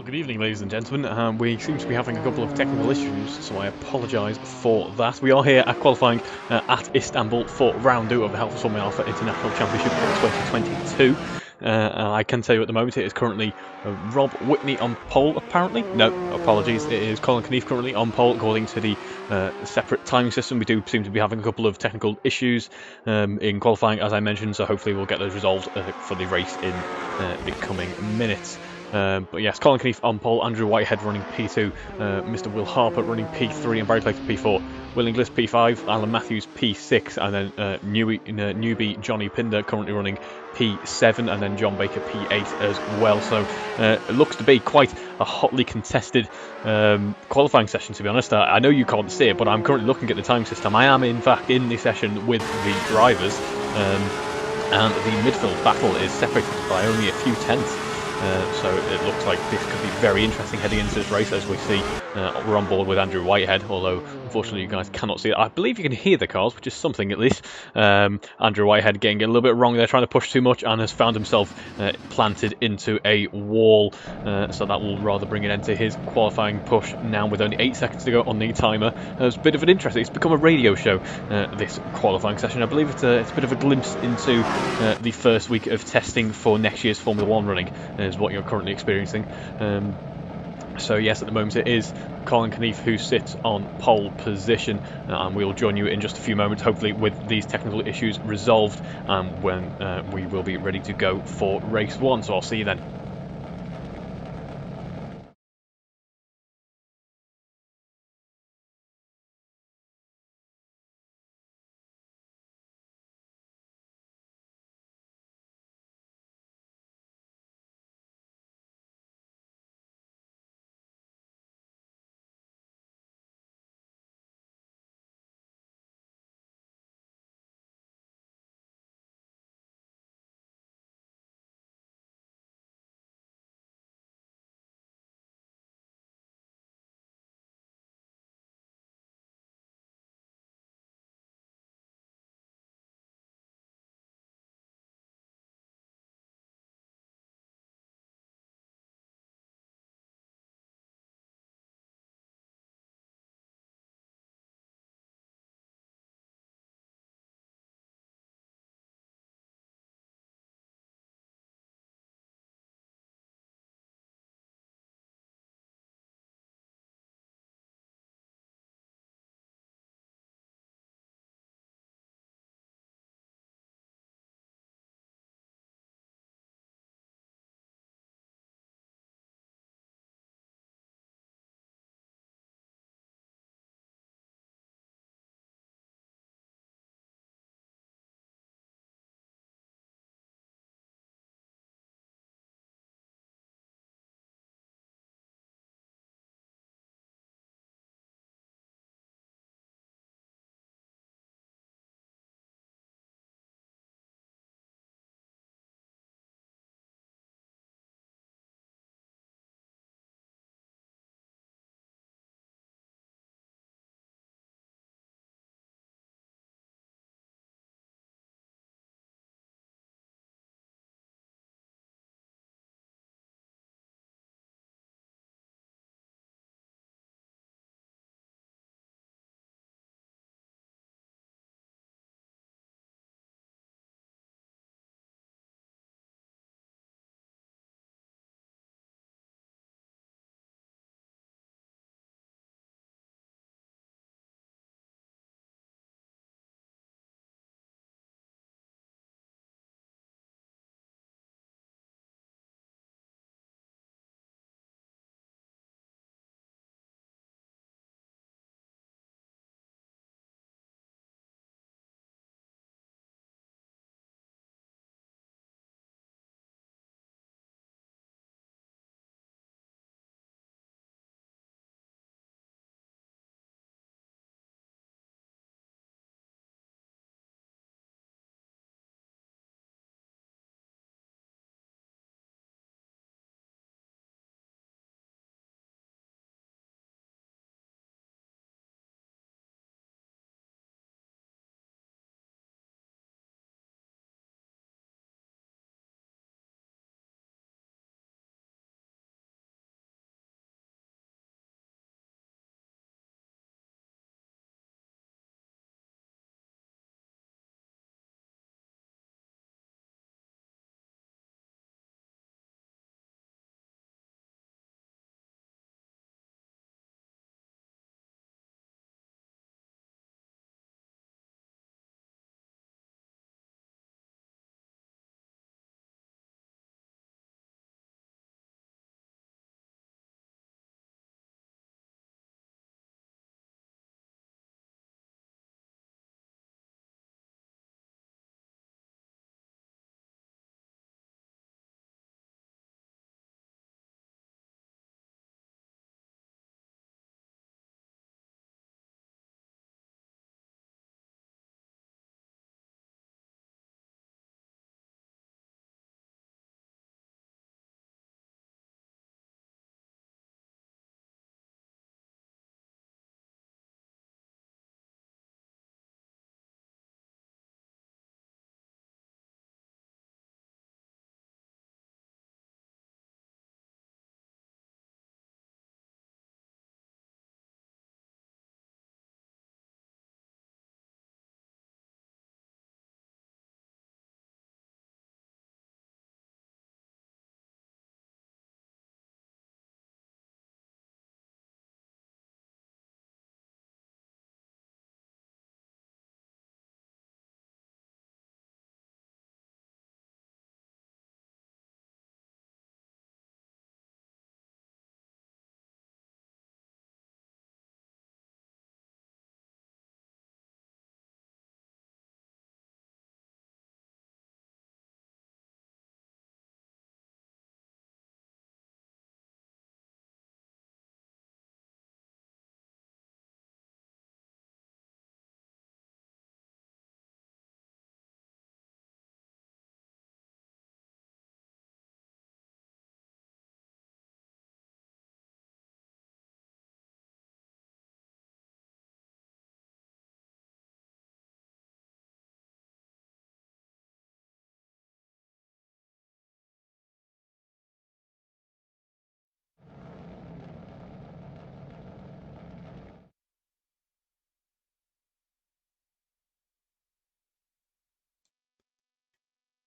Good evening, ladies and gentlemen. We seem to be having a couple of technical issues, so I apologise for that. We are here at qualifying at Istanbul for round 2 of the Halfords Formula Alpha International Championship for 2022. And I can tell you at the moment it is currently Rob Whitney on pole, apparently. No, apologies. It is Colin Knief currently on pole, according to the separate timing system. We do seem to be having a couple of technical issues in qualifying, as I mentioned, so hopefully we'll get those resolved for the race in the coming minutes. But yes, Colin Knief on pole, Andrew Whitehead running P2, Mr. Will Harper running P3, and Barry Clayton P4, Will Inglis P5, Alan Matthews P6, and then newbie Johnny Pinder currently running P7, and then John Baker P8 as well. So it looks to be quite a hotly contested qualifying session, to be honest. I know you can't see it, but I'm currently looking at the time system. I am, in fact, in the session with the drivers, and the midfield battle is separated by only a few tenths. So it looks like this could be very interesting heading into this race. As we see, we're on board with Andrew Whitehead, although unfortunately you guys cannot see it. I believe you can hear the cars, which is something at least. Andrew Whitehead getting a little bit wrong there, trying to push too much, and has found himself planted into a wall. So that will rather bring an end to his qualifying push now with only 8 seconds to go on the timer. It's a bit of an interest. It's become a radio show, this qualifying session. I believe it's a bit of a glimpse into the first week of testing for next year's Formula 1 running, is what you're currently experiencing. So yes, at the moment it is Colin Knief who sits on pole position, and we'll join you in just a few moments, hopefully with these technical issues resolved, when we will be ready to go for race 1. So I'll see you then.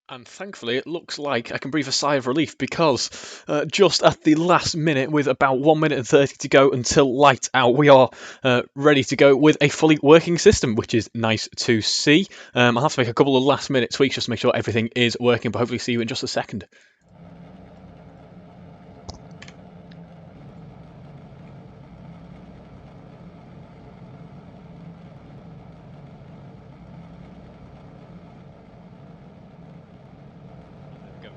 And thankfully, it looks like I can breathe a sigh of relief because just at the last minute, with about 1 minute and 30 to go until lights out, we are ready to go with a fully working system, which is nice to see. I'll have to make a couple of last minute tweaks just to make sure everything is working, but hopefully see you in just a second.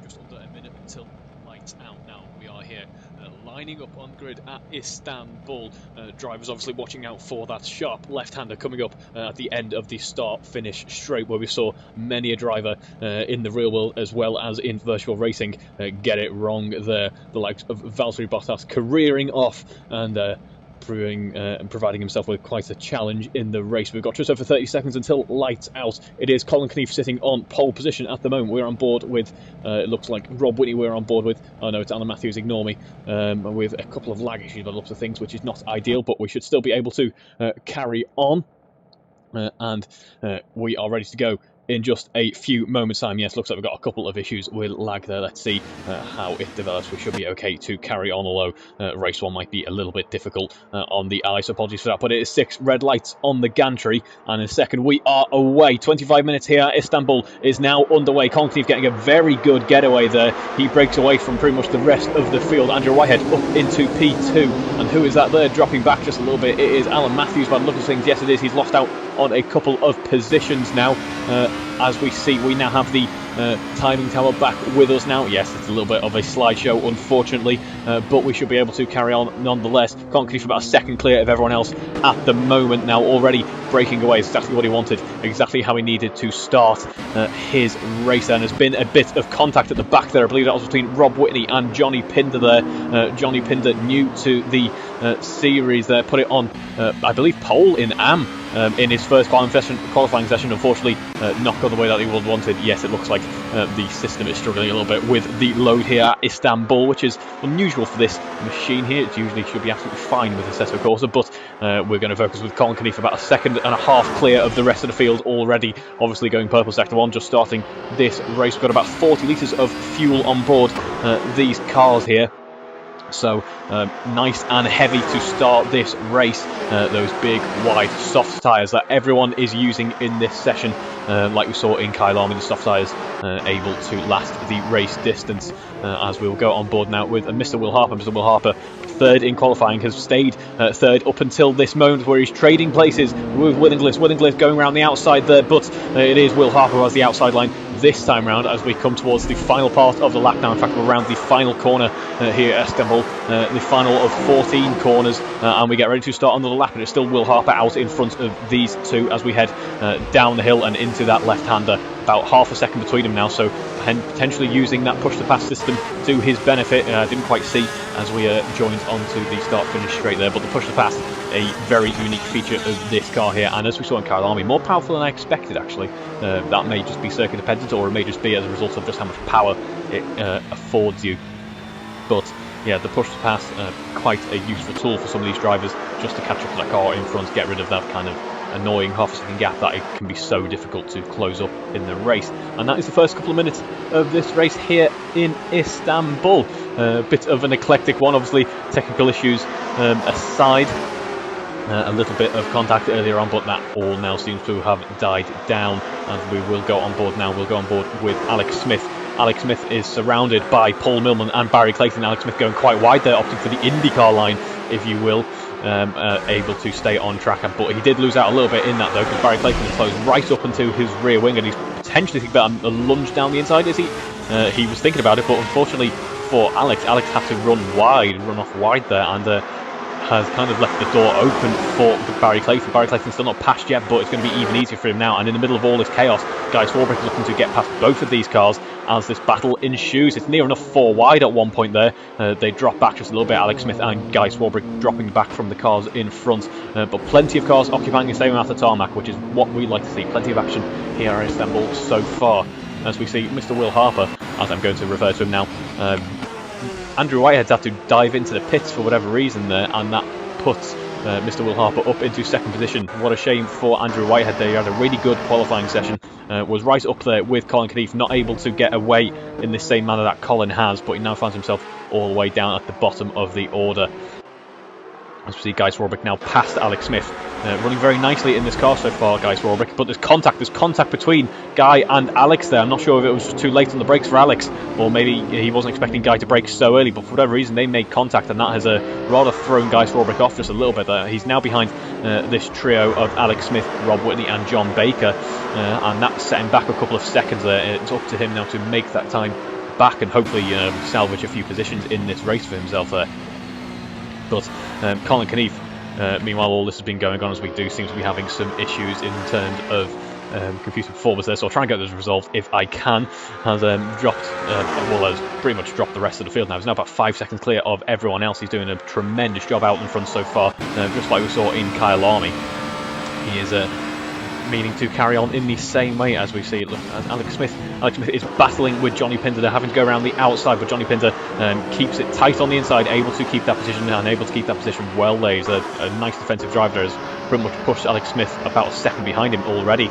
Just under a minute until lights out now. We are here lining up on grid at Istanbul. Drivers obviously watching out for that sharp left-hander coming up at the end of the start-finish straight, where we saw many a driver in the real world as well as in virtual racing get it wrong there. The likes of Valtteri Bottas careering off and providing himself with quite a challenge in the race. We've got just over 30 seconds until lights out. It is Colin Knief sitting on pole position at the moment. We're on board with, it looks like Rob Whitney we're on board with. Oh no, it's Alan Matthews, ignore me. With a couple of lag issues by the looks of things, which is not ideal, but we should still be able to carry on. And we are ready to go in just a few moments' time. Yes, looks like we've got a couple of issues with lag there. Let's see how it develops. We should be okay to carry on, although race one might be a little bit difficult on the eye, so apologies for that. But it is 6 red lights on the gantry, and in a second we are away. 25 minutes here. Istanbul is now underway. Colin Knief getting a very good getaway there. He breaks away from pretty much the rest of the field. Andrew Whitehead up into P2, and who is that there dropping back just a little bit? It is Alan Matthews by the look of things. Yes, it is. He's lost out on a couple of positions now. As we see, we now have the timing tower back with us now. Yes, it's a little bit of a slideshow, unfortunately, but we should be able to carry on nonetheless. Colin Knief about a second clear of everyone else at the moment now, already breaking away. Exactly what he wanted, exactly how he needed to start his race. And there's been a bit of contact at the back there. I believe that was between Rob Whitney and Johnny Pinder there. Johnny Pinder, new to the series there, put it on, I believe, pole in Am. In his first qualifying session, unfortunately, not gone the way that he would wanted. Yes, it looks like the system is struggling a little bit with the load here at Istanbul, which is unusual for this machine here. It usually should be absolutely fine with the Assetto Corsa, but we're going to focus with Colin Knief about a second and a half clear of the rest of the field already. Obviously going purple sector 1, just starting this race. We've got about 40 litres of fuel on board these cars here. So nice and heavy to start this race. Those big, wide, soft tyres that everyone is using in this session, like we saw in Kyalami, the soft tyres able to last the race distance. As we'll go on board now with Mr. Will Harper. Mr. Will Harper, third in qualifying, has stayed third up until this moment, where he's trading places with Withinglis. Withinglis going around the outside there, but it is Will Harper who has the outside line this time round as we come towards the final part of the lap now. In fact, we're around the final corner here at Istanbul, the final of 14 corners, and we get ready to start another lap, and it's still Will Harper out in front of these two as we head down the hill and into that left-hander. About half a second between them now, so potentially using that push-to-pass system to his benefit. Didn't quite see as we joined onto the start-finish straight there, but the push-to-pass, a very unique feature of this car here, and as we saw in Kyalami, more powerful than I expected actually. That may just be circuit dependent, or it may just be as a result of just how much power it affords you. But yeah, the push-to-pass, quite a useful tool for some of these drivers, just to catch up to that car in front, get rid of that kind of annoying half-a-second gap that it can be so difficult to close up in the race. And that is the first couple of minutes of this race here in Istanbul. A bit of an eclectic one, obviously, technical issues aside. A little bit of contact earlier on, but that all now seems to have died down, and we will go on board now. We'll go on board with Alex Smith. Alex Smith is surrounded by Paul Millman and Barry Clayton. Alex Smith going quite wide there, opting for the IndyCar line, if you will. Able to stay on track, but he did lose out a little bit in that though, because Barry Clayton is closed right up into his rear wing, and he's potentially thinking about a lunge down the inside, is he? He was thinking about it, but unfortunately for Alex had to run off wide there, and has kind of left the door open for Barry Clayton. Barry Clayton's still not passed yet, but it's going to be even easier for him now. And in the middle of all this chaos, Guy Swarbrick is looking to get past both of these cars as this battle ensues. It's near enough 4 wide at one point there. They drop back just a little bit, Alex Smith and Guy Swarbrick dropping back from the cars in front. But plenty of cars occupying the same amount of tarmac, which is what we like to see. Plenty of action here in Istanbul so far. As we see Mr. Will Harper, as I'm going to refer to him now, Andrew Whitehead's had to dive into the pits for whatever reason there, and that puts Mr. Will Harper up into second position. What a shame for Andrew Whitehead there. He had a really good qualifying session, was right up there with Colin Knief, not able to get away in the same manner that Colin has, but he now finds himself all the way down at the bottom of the order. As we see Guy Swarbrick now past Alex Smith, running very nicely in this car so far, Guy Swarbrick, but there's contact between Guy and Alex there. I'm not sure if it was just too late on the brakes for Alex, or maybe he wasn't expecting Guy to brake so early, but for whatever reason they made contact, and that has rather thrown Guy Swarbrick off just a little bit there. He's now behind this trio of Alex Smith, Rob Whitney and John Baker, and that's set him back a couple of seconds there. It's up to him now to make that time back and hopefully salvage a few positions in this race for himself there. But Colin Knief, meanwhile, all this has been going on as we do seem to be having some issues in terms of computer performance there, so I'll try and get this resolved if I can. Has has pretty much dropped the rest of the field now. He's now about 5 seconds clear of everyone else. He's doing a tremendous job out in front so far, just like we saw in Kyle Army. He is meaning to carry on in the same way as we see. Look, Alex Smith is battling with Johnny Pinder. They're having to go around the outside, but Johnny Pinder keeps it tight on the inside, able to keep that position and able to keep that position well there. He's a nice defensive driver. Has pretty much pushed Alex Smith about a second behind him already,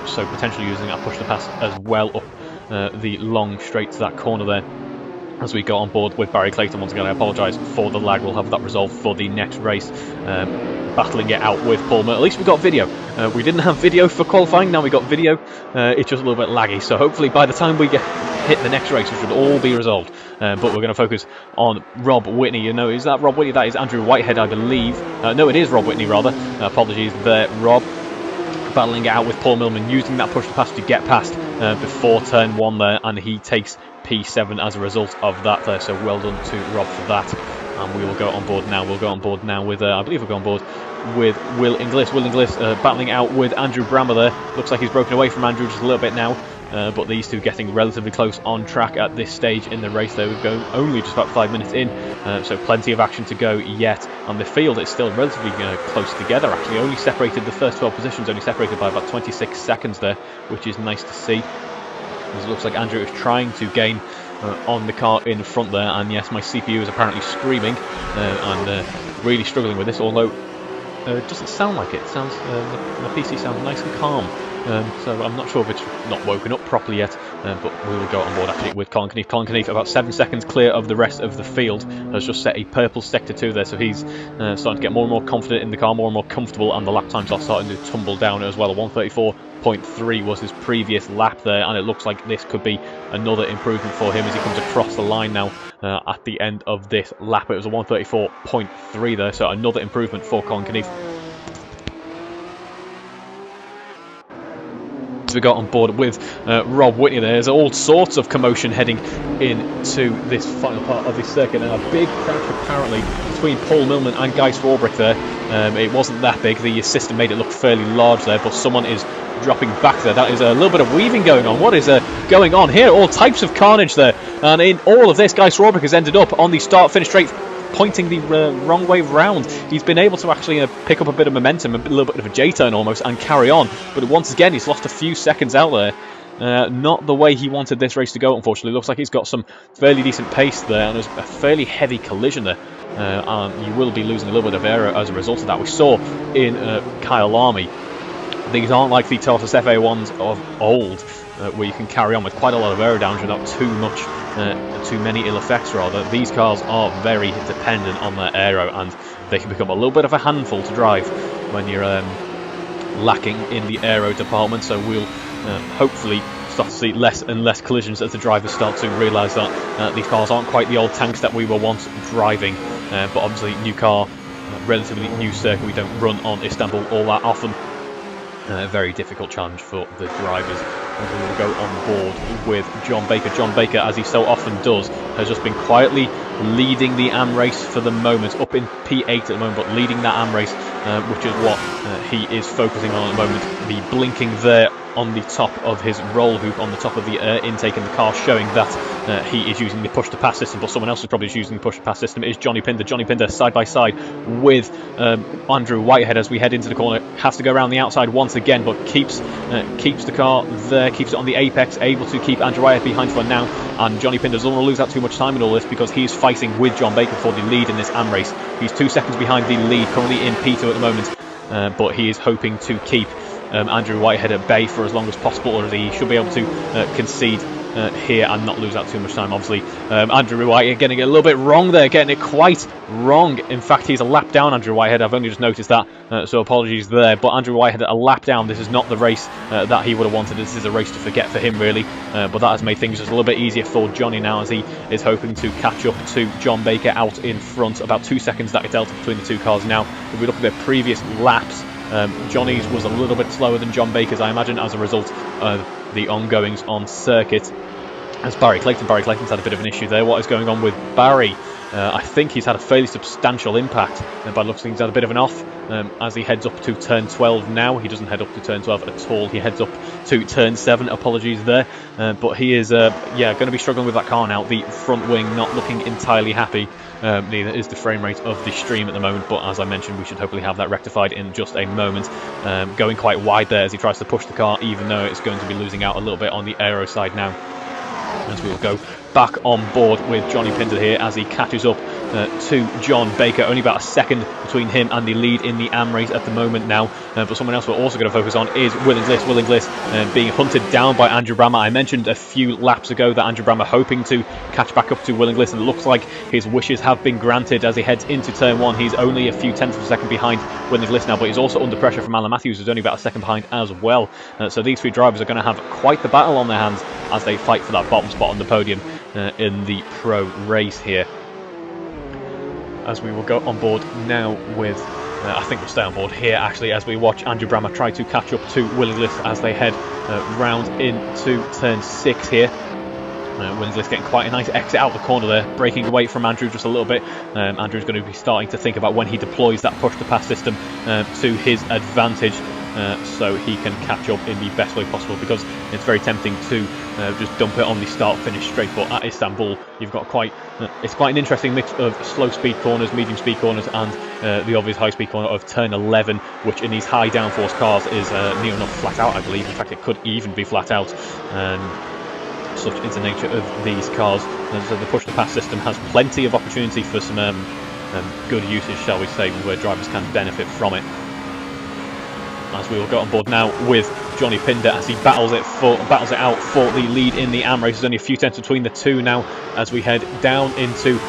so potentially using that push to pass as well up the long straight to that corner there. As we go on board with Barry Clayton, once again I apologise for the lag. We'll have that resolved for the next race. Battling it out with Paul Murray. At least we got video. We didn't have video for qualifying, now we got video. It's just a little bit laggy, so hopefully by the time we hit the next race it should all be resolved. But we're going to focus on Rob Whitney. You know, is that Rob Whitney? That is Andrew Whitehead, I believe. No, it is Rob Whitney rather. Apologies there, Rob. Battling it out with Paul Millman, using that push to pass to get past before turn 1 there, and he takes P7 as a result of that there, so well done to Rob for that. And we will go on board now. We'll go on board now with, I believe we'll go on board with Will Inglis. Will Inglis battling out with Andrew Brammer there. Looks like he's broken away from Andrew just a little bit now. But these two getting relatively close on track at this stage in the race there. We've gone only just about 5 minutes in, so plenty of action to go yet. On the field it's still relatively close together actually, only separated, the first 12 positions only separated by about 26 seconds there, which is nice to see. It looks like Andrew is trying to gain on the car in front there, and yes, my CPU is apparently screaming and really struggling with this, although it doesn't sound like it. It sounds, my PC sounds nice and calm. So I'm not sure if it's not woken up properly yet, but we will go on board actually with Colin Knief. Colin Knief, about 7 seconds clear of the rest of the field, has just set a purple sector 2 there, so he's starting to get more and more confident in the car, more and more comfortable, and the lap times are starting to tumble down as well. A 1:34.3 was his previous lap there, and it looks like this could be another improvement for him as he comes across the line now at the end of this lap. It was a 1:34.3 there, so another improvement for Colin Knief. We got on board with Rob Whitney. There's all sorts of commotion heading into this final part of this circuit, and a big crash apparently between Paul Millman and Guy Swarbrick there. It wasn't that big, the system made it look fairly large there, but someone is dropping back there. That is a little bit of weaving going on. What is going on here? All types of carnage there, and in all of this Guy Swarbrick has ended up on the start-finish straight, pointing the wrong way round. He's been able to actually pick up a bit of momentum, a little bit of a J-turn almost, and carry on. But once again, he's lost a few seconds out there. Not the way he wanted this race to go, unfortunately. Looks like he's got some fairly decent pace there, and there's a fairly heavy collision there. And you will be losing a little bit of air as a result of that. We saw in Kyle Army, these aren't like the Toyota FA1s of old, where you can carry on with quite a lot of aero damage without too many ill effects rather. These cars are very dependent on their aero, and they can become a little bit of a handful to drive when you're lacking in the aero department. So we'll hopefully start to see less and less collisions as the drivers start to realise that these cars aren't quite the old tanks that we were once driving. But obviously new car, relatively new circuit, we don't run on Istanbul all that often. A very difficult challenge for the drivers. And we will go on board with John Baker. John Baker, as he so often does, has just been quietly leading the AM race for the moment, up in P8 at the moment, but leading that AM race, which is what he is focusing on at the moment. The blinking there on the top of his roll hoop, on the top of the air intake in the car, showing that he is using the push-to-pass system, but someone else is probably using the push-to-pass system, is Johnny Pinder. Johnny Pinder side by side with Andrew Whitehead as we head into the corner. Has to go around the outside once again, but keeps the car there, keeps it on the apex, able to keep Andrew Whitehead behind for now. And Johnny Pinder doesn't want to lose out too much time in all this, because he's fighting with John Baker for the lead in this AM race. He's 2 seconds behind the lead, currently in P2 at the moment, but he is hoping to keep Andrew Whitehead at bay for as long as possible, or he should be able to concede here and not lose out too much time. Obviously, Andrew Whitehead getting it a little bit wrong there, getting it quite wrong. In fact, he's a lap down, Andrew Whitehead. I've only just noticed that, so apologies there. But Andrew Whitehead a lap down. This is not the race that he would have wanted. This is a race to forget for him, really. But that has made things just a little bit easier for Johnny now, as he is hoping to catch up to John Baker out in front. About 2 seconds that delta between the two cars now. If we look at their previous laps, Johnny's was a little bit slower than John Baker's, I imagine, as a result of the ongoings on circuit. As Barry Clayton's had a bit of an issue there. What is going on with Barry? I think he's had a fairly substantial impact. By the looks of things, he's had a bit of an off as he heads up to turn 12 now. He doesn't head up to turn 12 at all. He heads up to turn 7. Apologies there. But he is, going to be struggling with that car now. The front wing not looking entirely happy. Neither is the frame rate of the stream at the moment. But as I mentioned, we should hopefully have that rectified in just a moment. Going quite wide there as he tries to push the car, even though it's going to be losing out a little bit on the aero side now. As we will go back on board with Johnny Pinder here as he catches up to John Baker. Only about a second between him and the lead in the AM race at the moment now. But someone else we're also going to focus on is Willingsliss being hunted down by Andrew Brammer. I mentioned a few laps ago that Andrew Brammer hoping to catch back up to Willingsliss, and it looks like his wishes have been granted as he heads into turn 1. He's only a few tenths of a second behind Willingsliss now, but he's also under pressure from Alan Matthews, who's only about a second behind as well. So these three drivers are going to have quite the battle on their hands as they fight for that bottom spot on the podium in the pro race here. As we will go on board now with, I think we'll stay on board here actually, as we watch Andrew Brammer try to catch up to Willingsliss as they head round into turn 6 here. Willingsliss getting quite a nice exit out the corner there, breaking away from Andrew just a little bit. Andrew's going to be starting to think about when he deploys that push-to-pass system to his advantage. So he can catch up in the best way possible, because it's very tempting to just dump it on the start-finish straight. But at Istanbul, you've got it's quite an interesting mix of slow-speed corners, medium-speed corners, and the obvious high-speed corner of turn 11, which in these high downforce cars is near enough flat out, I believe. In fact, it could even be flat out. Such is the nature of these cars. So the push-to-pass system has plenty of opportunity for some good usage, shall we say, where drivers can benefit from it. As we will go on board now with Johnny Pinder as he battles it out for the lead in the AM race. There's only a few tenths between the two now as we head down into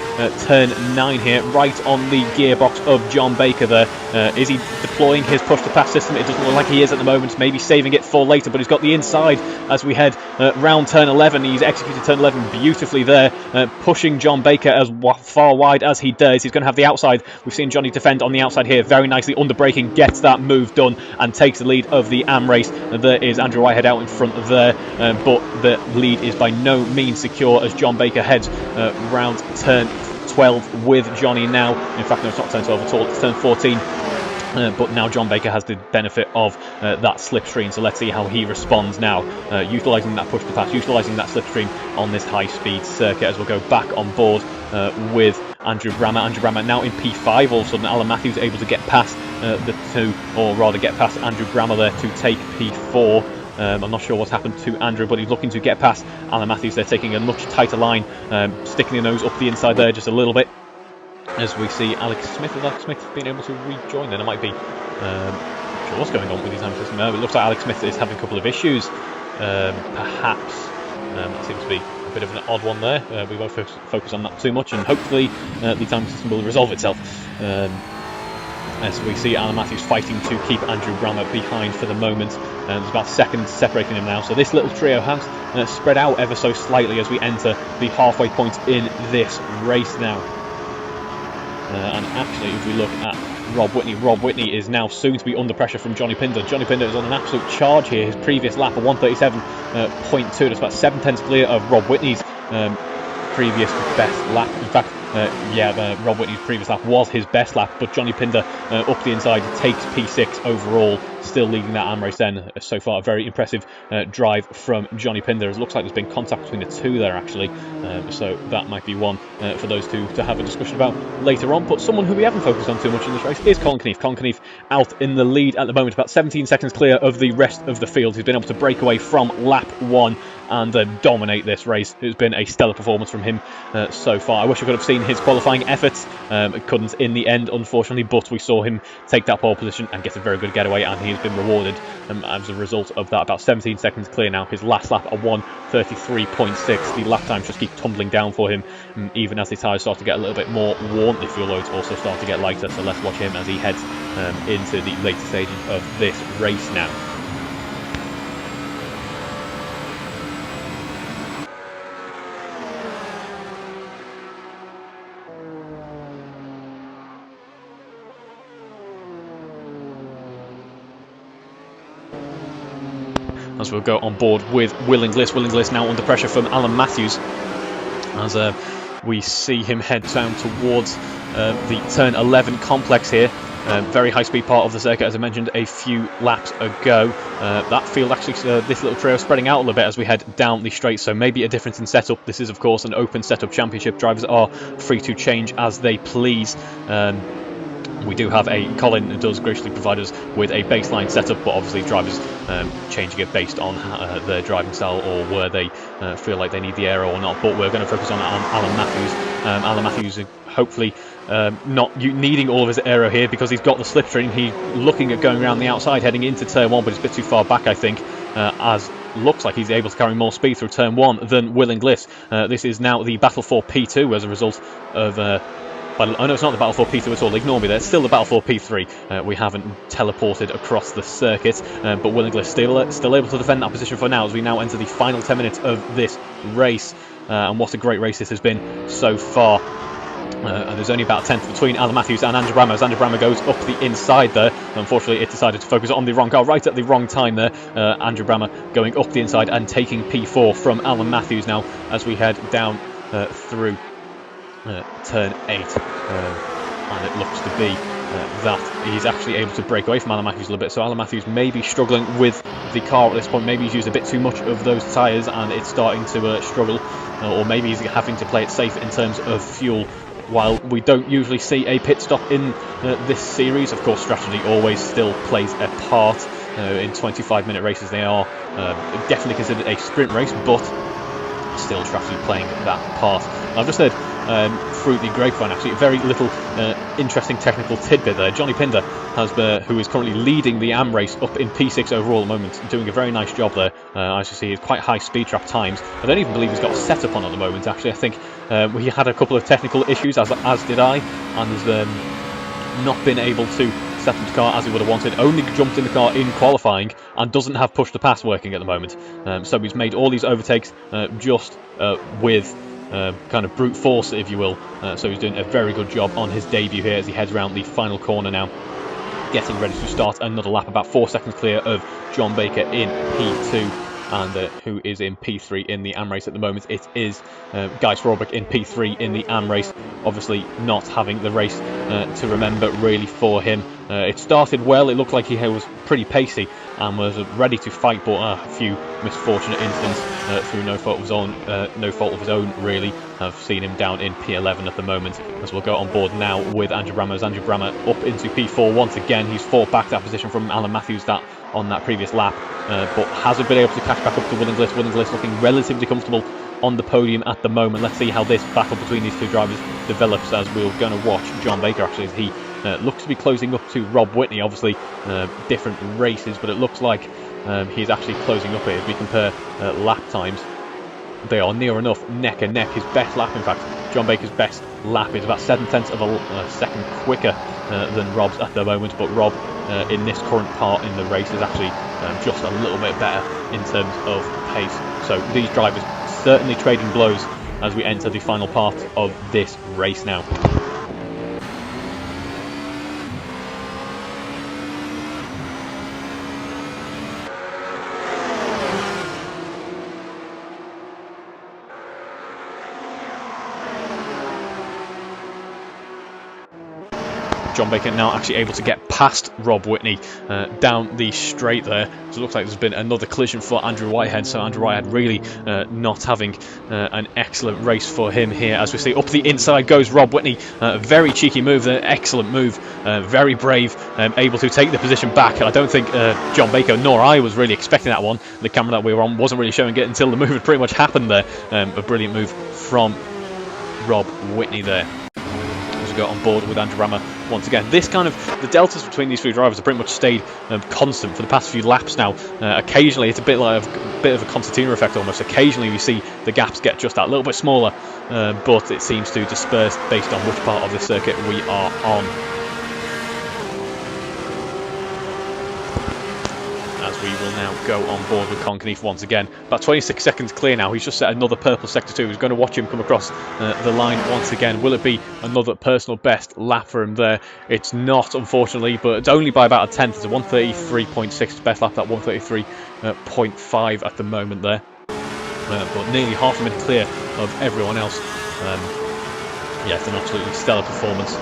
turn 9 here, right on the gearbox of John Baker there. Is he deploying his push-to-pass system? It doesn't look like he is at the moment, maybe saving it for later, but he's got the inside as we head round turn 11. He's executed turn 11 beautifully there, pushing John Baker as far wide as he does. He's going to have the outside. We've seen Johnny defend on the outside here very nicely, under braking, gets that move done and takes the lead of the AM race. There is Andrew Whitehead out in front there, but the lead is by no means secure as John Baker heads round turn 12 with Johnny now. In fact, no, it's not turn 12 at all, it's turn 14. But now John Baker has the benefit of that slipstream, so let's see how he responds now, utilising that push-to-pass, utilising that slipstream on this high-speed circuit, as we'll go back on board with Andrew Brammer. Andrew Brammer now in P5. All of a sudden, Alan Matthews able to get past the two, or rather get past Andrew Brammer there to take P4. I'm not sure what's happened to Andrew, but he's looking to get past Alan Matthews. They're taking a much tighter line, sticking their nose up the inside there just a little bit. As we see Alex Smith, is Alex Smith being able to rejoin there? There might be, not sure what's going on with his AM system. It looks like Alex Smith is having a couple of issues, perhaps. That seems to be a bit of an odd one there. We won't focus on that too much, and hopefully the time system will resolve itself. As we see Alan Matthews fighting to keep Andrew Brammer behind for the moment. There's about seconds separating them now, so this little trio has spread out ever so slightly as we enter the halfway point in this race now. And actually, if we look at Rob Whitney is now soon to be under pressure from Johnny Pinder. Johnny Pinder is on an absolute charge here. His previous lap, a 1:37.2, that's about 7 tenths clear of Rob Whitney's previous best lap. In fact, Rob Whitney's previous lap was his best lap, but Johnny Pinder up the inside takes P6 overall, still leading that AM race then. So far, a very impressive drive from Johnny Pinder. It looks like there's been contact between the two there actually, so that might be one for those two to have a discussion about later on. But someone who we haven't focused on too much in this race is Colin Keneath. Colin Keneath out in the lead at the moment, about 17 seconds clear of the rest of the field. He's been able to break away from lap 1 and dominate this race. It's been a stellar performance from him so far. I wish I could have seen his qualifying efforts. Couldn't in the end, unfortunately, but we saw him take that pole position and get a very good getaway, and he has been rewarded as a result of that. About 17 seconds clear now. His last lap, a 1:33.6. The lap times just keep tumbling down for him, even as the tyres start to get a little bit more worn. The fuel loads also start to get lighter, so let's watch him as he heads into the later stages of this race now. As we'll go on board with Willing Bliss. Willing Bliss now under pressure from Alan Matthews as we see him head down towards the turn 11 complex here. Very high speed part of the circuit, as I mentioned a few laps ago. That field actually, this little trio spreading out a little bit as we head down the straight, so maybe a difference in setup. This is of course an open setup championship. Drivers are free to change as they please. We do have Colin does graciously provide us with a baseline setup, but obviously drivers changing it based on their driving style or where they feel like they need the aero or not. But we're going to focus on Alan Matthews. Alan Matthews hopefully not needing all of his aero here because he's got the slipstream. He's looking at going around the outside heading into turn 1, but it's a bit too far back, I think, as looks like he's able to carry more speed through turn 1 than Willing Bliss. This is now the battle for P2 as a result of oh no, it's not the battle for P2 at all, ignore me there, it's still the battle for P3. We haven't teleported across the circuit, but Willing Bliss still able to defend that position for now as we now enter the final 10 minutes of this race. And what a great race this has been so far. And there's only about a tenth between Alan Matthews and Andrew Brammer as Andrew Brammer goes up the inside there. Unfortunately, it decided to focus on the wrong car right at the wrong time there. Andrew Brammer going up the inside and taking P4 from Alan Matthews now as we head down through turn 8, and it looks to be that he's actually able to break away from Alan Matthews a little bit. So Alan Matthews may be struggling with the car at this point. Maybe he's used a bit too much of those tyres and it's starting to struggle, or maybe he's having to play it safe in terms of fuel. While we don't usually see a pit stop in this series, of course strategy always still plays a part. In 25-minute races they are definitely considered a sprint race, but still strategy playing that part. I've just heard through the grapevine actually a very little interesting technical tidbit there. Johnny Pinder has who is currently leading the AM race up in P6 overall at the moment, doing a very nice job there. As you see, it's quite high speed trap times. I don't even believe he's got a setup on at the moment actually. I think he had a couple of technical issues, as did I, and has not been able to set up the car as he would have wanted. Only jumped in the car in qualifying and doesn't have push to pass working at the moment. So he's made all these overtakes just with kind of brute force, if you will. So he's doing a very good job on his debut here as he heads around the final corner now, getting ready to start another lap. About 4 seconds clear of John Baker in P2, and who is in P3 in the AM race at the moment. It is Guy Swarbrick in P3 in the AM race, obviously not having the race to remember really for him. It started well, it looked like he was pretty pacey and was ready to fight, but a few misfortunate incidents through no fault of his own really have seen him down in P11 at the moment. As we'll go on board now with Andrew Brammer, as Andrew Brammer up into P4 once again. He's fought back that position from Alan Matthews on that previous lap, but hasn't been able to catch back up to Willing Bliss. Willing Bliss looking relatively comfortable on the podium at the moment. Let's see how this battle between these two drivers develops as we're going to watch John Baker actually as he looks to be closing up to Rob Whitney. Obviously different races, but it looks like he's actually closing up here. If we compare lap times, they are near enough neck and neck. His best lap, in fact, John Baker's best lap is about 7/10 of a second quicker than Rob's at the moment, but Rob in this current part in the race is actually just a little bit better in terms of pace. So these drivers certainly trading blows as we enter the final part of this race now. John Baker now actually able to get past Rob Whitney down the straight there. So it looks like there's been another collision for Andrew Whitehead. So Andrew Whitehead really not having an excellent race for him here. As we see, up the inside goes Rob Whitney. Very cheeky move there, excellent move, very brave, able to take the position back. I don't think John Baker nor I was really expecting that one. The camera that we were on wasn't really showing it until the move had pretty much happened there. A brilliant move from Rob Whitney there. As we go on board with Andrew Brammer once again. This kind of, the deltas between these three drivers have pretty much stayed constant for the past few laps now. Occasionally it's a bit like a bit of a concertina effect almost. Occasionally we see the gaps get just that little bit smaller, but it seems to disperse based on which part of the circuit we are on. We will now go on board with Colin Keneath once again. About 26 seconds clear now. He's just set another purple sector 2. He's going to watch him come across the line once again. Will it be another personal best lap for him there? It's not, unfortunately, but it's only by about a tenth. It's a 133.6 best lap, that 133.5 at the moment there. But nearly half a minute clear of everyone else. Yeah, it's an absolutely stellar performance.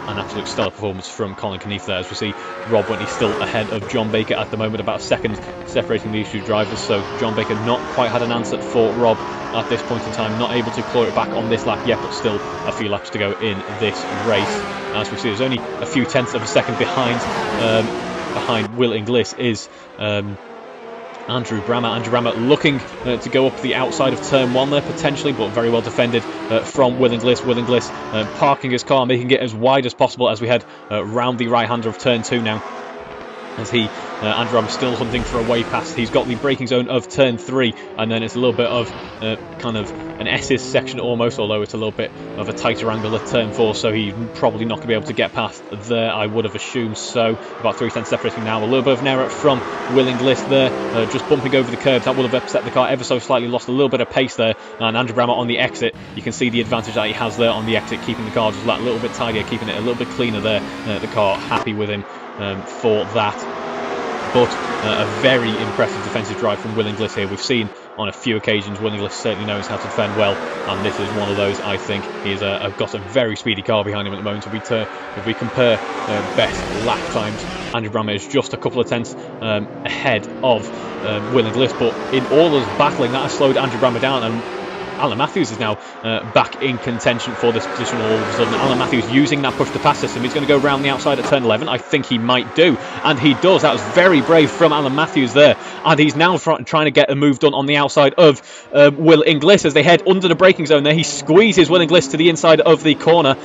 An absolute stellar performance from Colin Keneath there. As we see, Rob Whitney still ahead of John Baker at the moment, about a second separating these two drivers. So John Baker not quite had an answer for Rob at this point in time, not able to claw it back on this lap yet, but still a few laps to go in this race. As we see, there's only a few tenths of a second behind Will Inglis is Andrew Brammer. Andrew Brammer looking to go up the outside of turn 1 there potentially, but very well defended from Will Inglis. Will Inglis parking his car, making it as wide as possible as we head round the right-hander of turn 2 now. As Andrew Brammer still hunting for a way past. He's got the braking zone of turn 3, and then it's a little bit of kind of an S's section almost, although it's a little bit of a tighter angle at turn 4, so he's probably not going to be able to get past there, I would have assumed. So about 3 tenths separating now. A little bit of an error from Will Inglis there, just bumping over the curbs. That would have upset the car ever so slightly, lost a little bit of pace there. And Andrew Brammer on the exit, you can see the advantage that he has there on the exit, keeping the car just that little bit tidier, keeping it a little bit cleaner there. The car happy with him for that. But a very impressive defensive drive from Will Inglis here. We've seen on a few occasions Will Inglis certainly knows how to defend well, and this is one of those. I think he's got a very speedy car behind him at the moment. If we compare best lap times, Andrew Brammer is just a couple of tenths ahead of Will Inglis, but in all of battling, that has slowed Andrew Brammer down, and Alan Matthews is now back in contention for this position all of a sudden. Alan Matthews using that push-to-pass system. He's going to go round the outside at turn 11. I think he might do, and he does. That was very brave from Alan Matthews there, and he's now trying to get a move done on the outside of Will Inglis as they head under the braking zone there. He squeezes Will Inglis to the inside of the corner,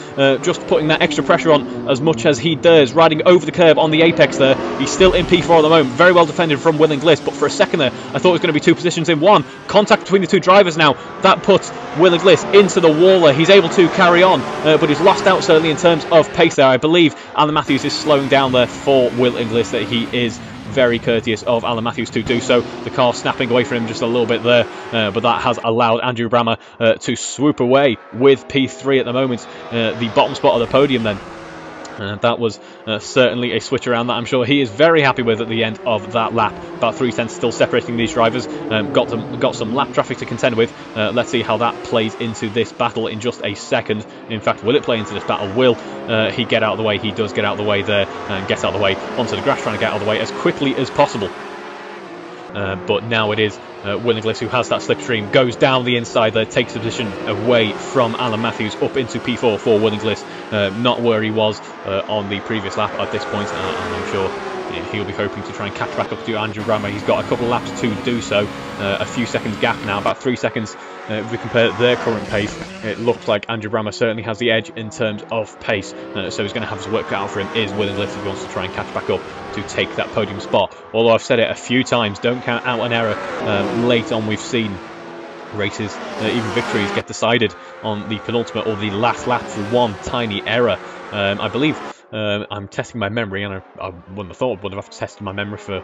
just putting that extra pressure on as much as he does, riding over the curb on the apex there. He's still in P4 at the moment. Very well defended from Will Inglis, but for a second there, I thought it was going to be 2 positions in 1. Contact between the 2 drivers now. That puts Will Inglis into the wall there. He's able to carry on, but he's lost out certainly in terms of pace there. I believe Alan Matthews is slowing down there for Will Inglis. That he is very courteous of Alan Matthews to do so. The car snapping away from him just a little bit there, but that has allowed Andrew Brammer to swoop away with P3 at the moment, the bottom spot of the podium then. That was certainly a switch around that I'm sure he is very happy with at the end of that lap. About 3 tenths still separating these drivers. Got some lap traffic to contend with. Let's see how that plays into this battle in just a second. In fact, will it play into this battle? Will he get out of the way? He does get out of the way there and gets out of the way onto the grass, trying to get out of the way as quickly as possible. But now it is Will Inglis who has that slipstream, goes down the inside there, takes the position away from Alan Matthews up into P4 for Will Inglis. Not where he was on the previous lap at this point, and I'm sure he'll be hoping to try and catch back up to Andrew Brammer. He's got a couple of laps to do so. A few seconds gap now, about 3 seconds. If we compare their current pace, it looks like Andrew Brammer certainly has the edge in terms of pace. So he's going to have his work cut out for him is Will Inglis if he wants to try and catch back up to take that podium spot. Although I've said it a few times, don't count out an error. Late on we've seen races, even victories get decided on the penultimate or the last lap through one tiny error. I believe I'm testing my memory, and I wouldn't have thought would have tested my memory for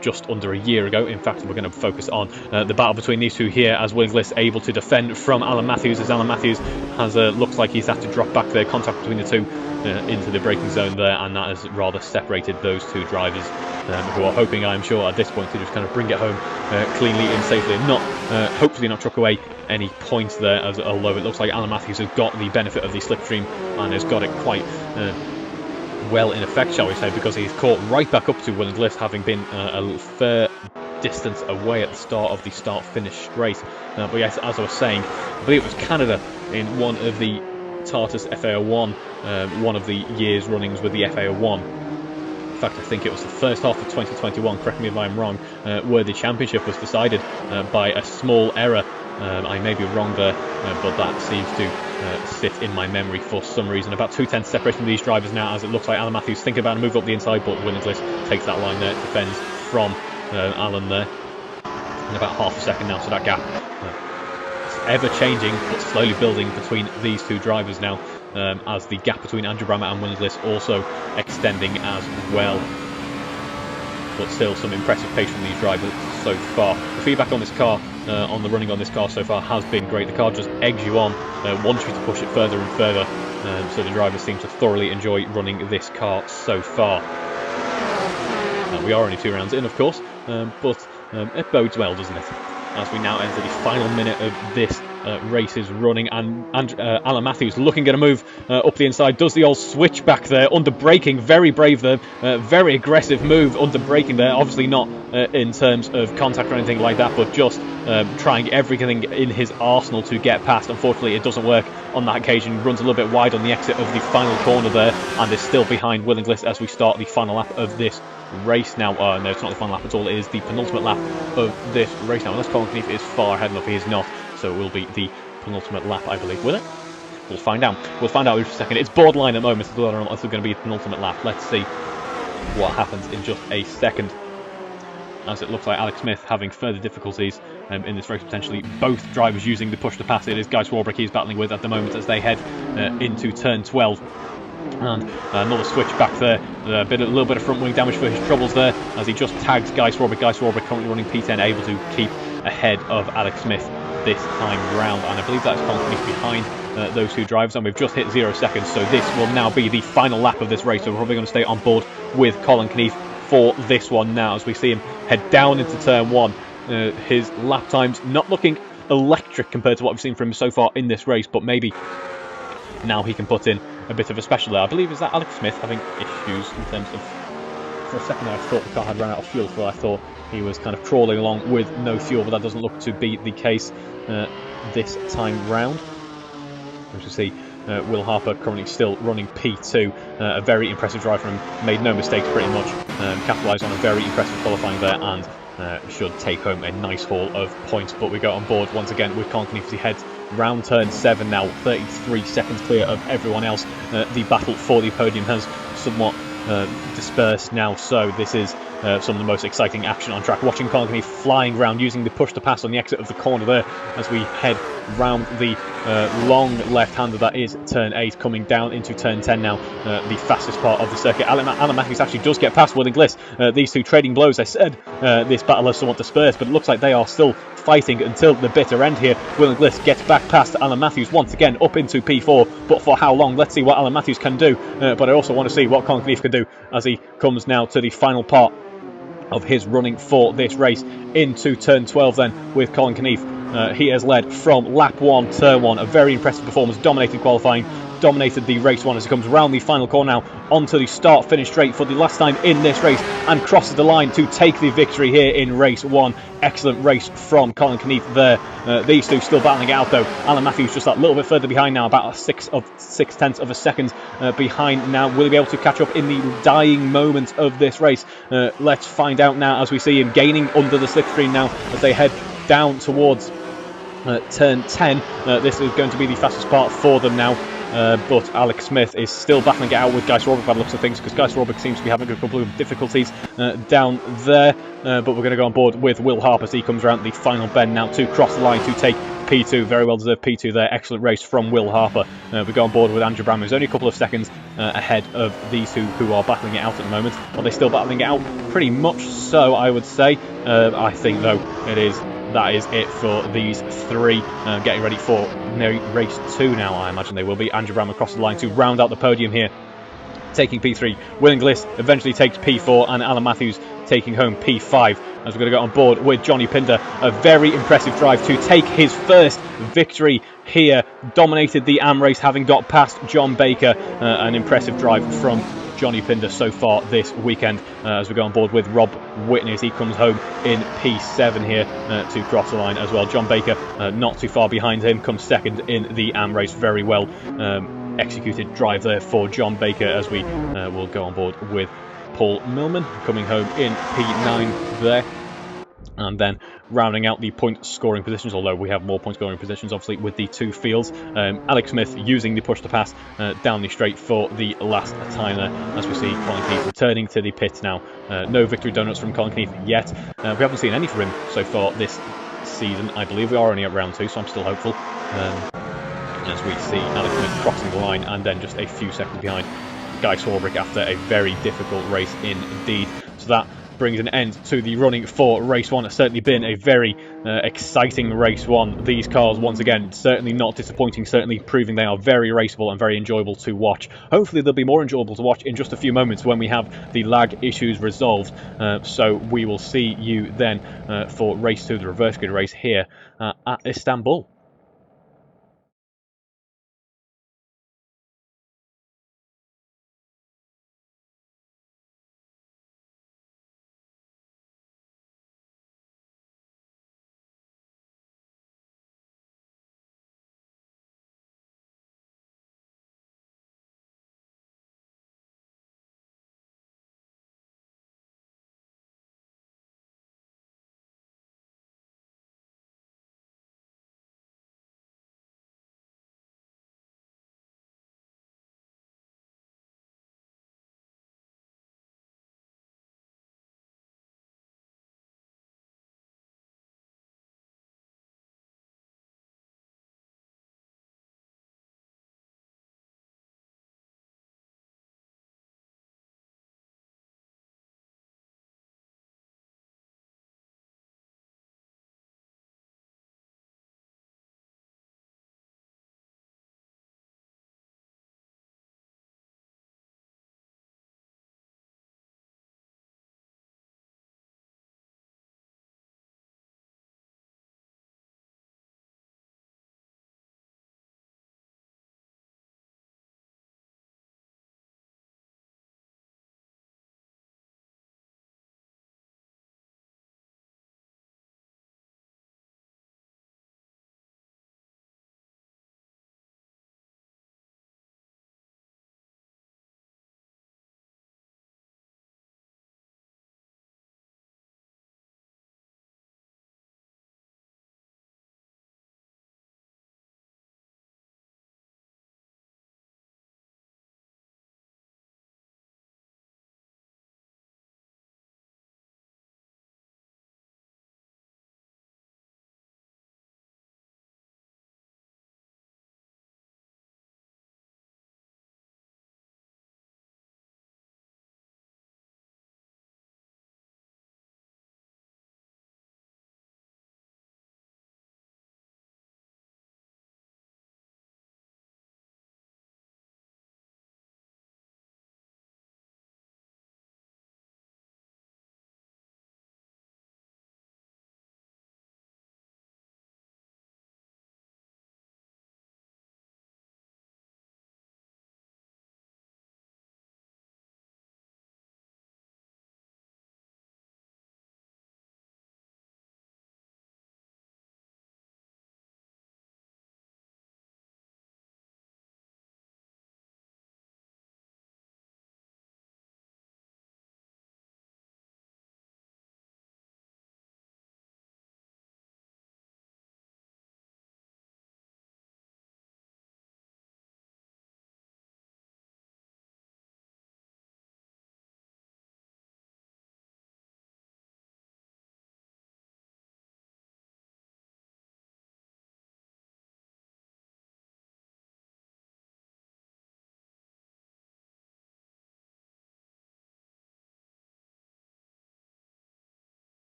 just under a year ago. In fact, we're going to focus on the battle between these two here, as Will Inglis able to defend from Alan Matthews, as Alan Matthews has looks like he's had to drop back there. Contact between the two into the braking zone there, and that has rather separated those two drivers who are hoping, I'm sure, at this point to just kind of bring it home cleanly and safely, and not hopefully not truck away any points there, as although it looks like Alan Matthews has got the benefit of the slipstream and has got it quite well in effect, shall we say, because he's caught right back up to Willing Bliss, having been a fair distance away at the start of the start-finish straight. But yes, as I was saying, I believe it was Canada in one of the Tartus FAO1, one of the year's runnings with the FAO1. In fact, I think it was the first half of 2021, correct me if I'm wrong, where the championship was decided by a small error. I may be wrong there, but that seems to sit in my memory for some reason. About 2/10 separation from these drivers now, as it looks like Alan Matthews thinking about a move up the inside, but Willing Bliss takes that line there, defends from Alan there. In about half a second now, so that gap is ever changing, but slowly building between these two drivers now, as the gap between Andrew Brammer and Willing Bliss also extending as well. But still some impressive pace from these drivers so far. The feedback on this car, on the running on this car so far, has been great. The car just eggs you on, wants you to push it further and further, so the drivers seem to thoroughly enjoy running this car so far. We are only 2 rounds in, of course, but it bodes well, doesn't it? As we now enter the final minute of this race's running, and Alan Matthews looking at a move up the inside, does the old switch back there, under braking, very brave there, very aggressive move under braking there, obviously not in terms of contact or anything like that, but just trying everything in his arsenal to get past. Unfortunately, it doesn't work on that occasion, runs a little bit wide on the exit of the final corner there, and is still behind Willing Bliss as we start the final lap of this race now. No, it's not the final lap at all, it is the penultimate lap of this race now, unless Colin Knief is far ahead enough. He is not, so it will be the penultimate lap, I believe. Will it? We'll find out. We'll find out in just a second. It's borderline at the moment, so whether or not it's going to be the penultimate lap. Let's see what happens in just a second, as it looks like Alex Smith having further difficulties in this race, potentially both drivers using the push to pass. It is Guy Swarbrick he's battling with at the moment as they head into turn 12. And another switch back there, a little bit of front wing damage for his troubles there, as he just tags Guy Swarbrick. Guy Swarbrick currently running P10, able to keep ahead of Alex Smith this time round, and I believe that's Colin Knief behind those two drivers, and we've just hit 0 seconds, so this will now be the final lap of this race, so we're probably going to stay on board with Colin Knief for this one now, as we see him head down into turn 1. His lap times not looking electric compared to what we've seen from him so far in this race, but maybe now he can put in a bit of a special there. I believe, is that Alex Smith having issues in terms of, for a second there I thought the car had run out of fuel, so I thought he was kind of crawling along with no fuel, but that doesn't look to be the case this time round. As you see, Will Harper currently still running P2, a very impressive drive from him, made no mistakes pretty much, capitalised on a very impressive qualifying there, and should take home a nice haul of points. But we go on board once again with Colin Knief as he heads round turn 7 now, 33 seconds clear of everyone else. The battle for the podium has somewhat dispersed now, so this is some of the most exciting action on track. Watching Colin Knief flying around using the push to pass on the exit of the corner there, as we head round the long left-hander that is turn 8, coming down into turn 10 now, the fastest part of the circuit. Alan Matthews actually does get past Willing Bliss. These two trading blows, I said this battle has somewhat dispersed, but it looks like they are still fighting until the bitter end here. Willing Bliss gets back past Alan Matthews once again, up into P4, but for how long? Let's see what Alan Matthews can do, but I also want to see what Colin Knief can do as he comes now to the final part of his running for this race into turn 12 then with Colin Knief. He has led from lap 1, turn 1, a very impressive performance, dominated qualifying, dominated the race 1 as he comes around the final corner now onto the start finish straight for the last time in this race, and crosses the line to take the victory here in race 1. Excellent race from Colin Knief there. These two still battling it out though. Alan Matthews just that little bit further behind now, about a 6/10 of a second behind now. Will he be able to catch up in the dying moments of this race? Let's find out now as we see him gaining under the slipstream now as they head down towards turn 10. This is going to be the fastest part for them now. But Alex Smith is still battling it out with Guy Swarbrick by the looks of things, because Guy Swarbrick seems to be having a couple of difficulties down there. But we're going to go on board with Will Harper as he comes around the final bend now to cross the line to take P2. Very well deserved P2 there. Excellent race from Will Harper. We go on board with Andrew Brammer, who's only a couple of seconds ahead of these two who are battling it out at the moment. Are they still battling it out? Pretty much so, I would say. I think, though, that is it for these three. Getting ready for race 2 now, I imagine they will be. Andrew Brammer across the line to round out the podium here, taking P3. Willing Bliss eventually takes P4, and Alan Matthews taking home P5. As we're going to go on board with Johnny Pinder, a very impressive drive to take his first victory here. Dominated the AM race, having got past John Baker. An impressive drive from Johnny Pinder so far this weekend, as we go on board with Rob Whitney as he comes home in P7 here to cross the line as well. John Baker not too far behind him, comes second in the AM race. Very well executed drive there for John Baker as we will go on board with Paul Millman coming home in P9 there. And then rounding out the point scoring positions, although we have more point scoring positions obviously with the two fields, Alex Smith using the push to pass down the straight for the last time there, as we see Colin Keith returning to the pit now. No victory donuts from Colin Keith yet. We haven't seen any from him so far this season. I believe we are only at round 2, so I'm still hopeful. As we see Alex Smith crossing the line and then just a few seconds behind Guy Swarbrick after a very difficult race indeed. So that brings an end to the running for race 1. It's certainly been a very exciting race 1. These cars, once again, certainly not disappointing, certainly proving they are very raceable and very enjoyable to watch. Hopefully they'll be more enjoyable to watch in just a few moments when we have the lag issues resolved. So we will see you then for race 2, the reverse grid race here at Istanbul.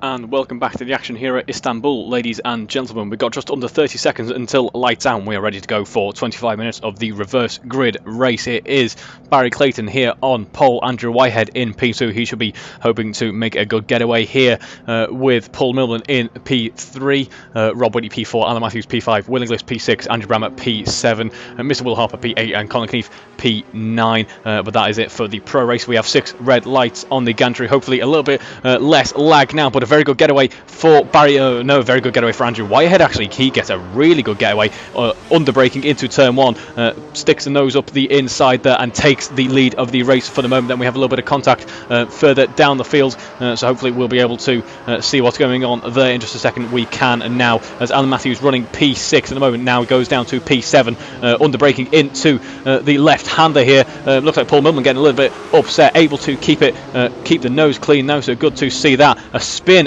And welcome back to the action here at Istanbul, ladies and gentlemen. We've got just under 30 seconds until lights out, and we are ready to go for 25 minutes of the reverse grid race. It is Barry Clayton here on pole, Andrew Whitehead in P2. He should be hoping to make a good getaway here with Paul Millman in P3, Rob Whitney P4, Alan Matthews P5, Will Inglis P6, Andrew Brammer P7, Mr. Will Harper P8, and Colin Keefe P9. But that is it for the pro race. We have 6 red lights on the gantry, hopefully a little bit less lag now, but a very good getaway for Barry. No, very good getaway for Andrew Whitehead. Actually, he gets a really good getaway, under braking into turn 1, sticks the nose up the inside there and takes the lead of the race for the moment. Then we have a little bit of contact further down the field, so hopefully we'll be able to see what's going on there in just a second. We can, and now as Alan Matthews running P6 at the moment, now goes down to P7, under braking into the left-hander here. Looks like Paul Millman getting a little bit upset, able to keep the nose clean now, so good to see that. A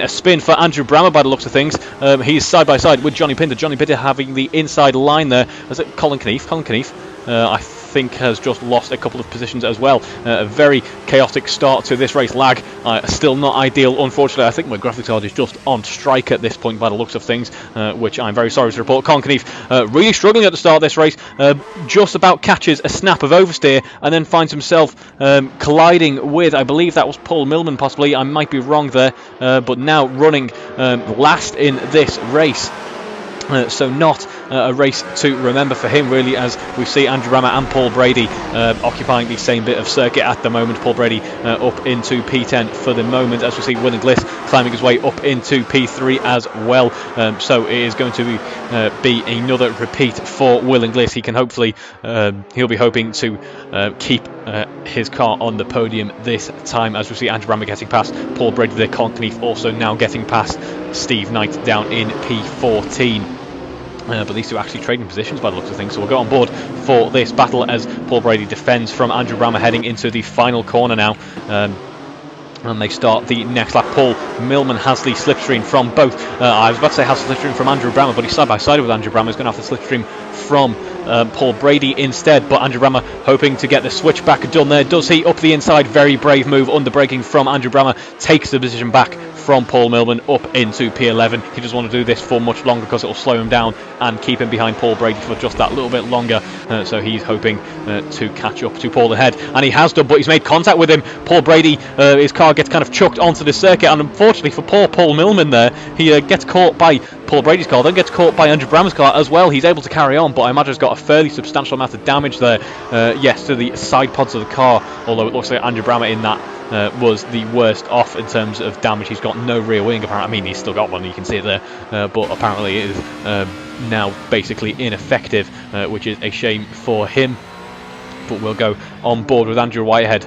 spin for Andrew Brammer by the looks of things. He's side by side with Johnny Pinter. Johnny Pinter having the inside line there. Is it Colin Keefe? Colin Keefe, I think, has just lost a couple of positions as well. A very chaotic start to this race. Lag still not ideal, unfortunately. I think my graphics card is just on strike at this point by the looks of things, which I'm very sorry to report. Colin Keefe really struggling at the start of this race, just about catches a snap of oversteer and then finds himself colliding with, I believe that was Paul Millman possibly, I might be wrong there, but now running last in this race. So not a race to remember for him, really, as we see Andrew Brammer and Paul Brady occupying the same bit of circuit at the moment. Paul Brady up into P10 for the moment, as we see Will Inglis climbing his way up into P3 as well. So it is going to be another repeat for Will Inglis. He can hopefully, he'll be hoping to keep his car on the podium this time, as we see Andrew Brammer getting past Paul Brady there. Colin Keefe also now getting past Steve Knight down in P14. But these two are actually trading positions by the looks of things, so we'll go on board for this battle as Paul Brady defends from Andrew Brammer heading into the final corner now. And they start the next lap. Paul Millman has the slipstream from both. I was about to say has the slipstream from Andrew Brammer, but he's side by side with Andrew Brammer. He's going to have the slipstream from Paul Brady instead, but Andrew Brammer hoping to get the switchback done there. Does he? Up the inside, very brave move, under braking from Andrew Brammer, takes the position back from Paul Millman up into P11. He doesn't want to do this for much longer because it will slow him down and keep him behind Paul Brady for just that little bit longer. So he's hoping to catch up to Paul ahead, and he has done, but he's made contact with him. Paul Brady, his car gets kind of chucked onto the circuit, and unfortunately for poor Paul Millman there, he gets caught by Paul Brady's car, then gets caught by Andrew Brammer's car as well. He's able to carry on, but I imagine he's got a fairly substantial amount of damage there, yes, to the side pods of the car, although it looks like Andrew Brammer in that was the worst off in terms of damage. He's got no rear wing, apparently. I mean, he's still got one, you can see it there, but apparently it is now basically ineffective, which is a shame for him. But we'll go on board with Andrew Whitehead,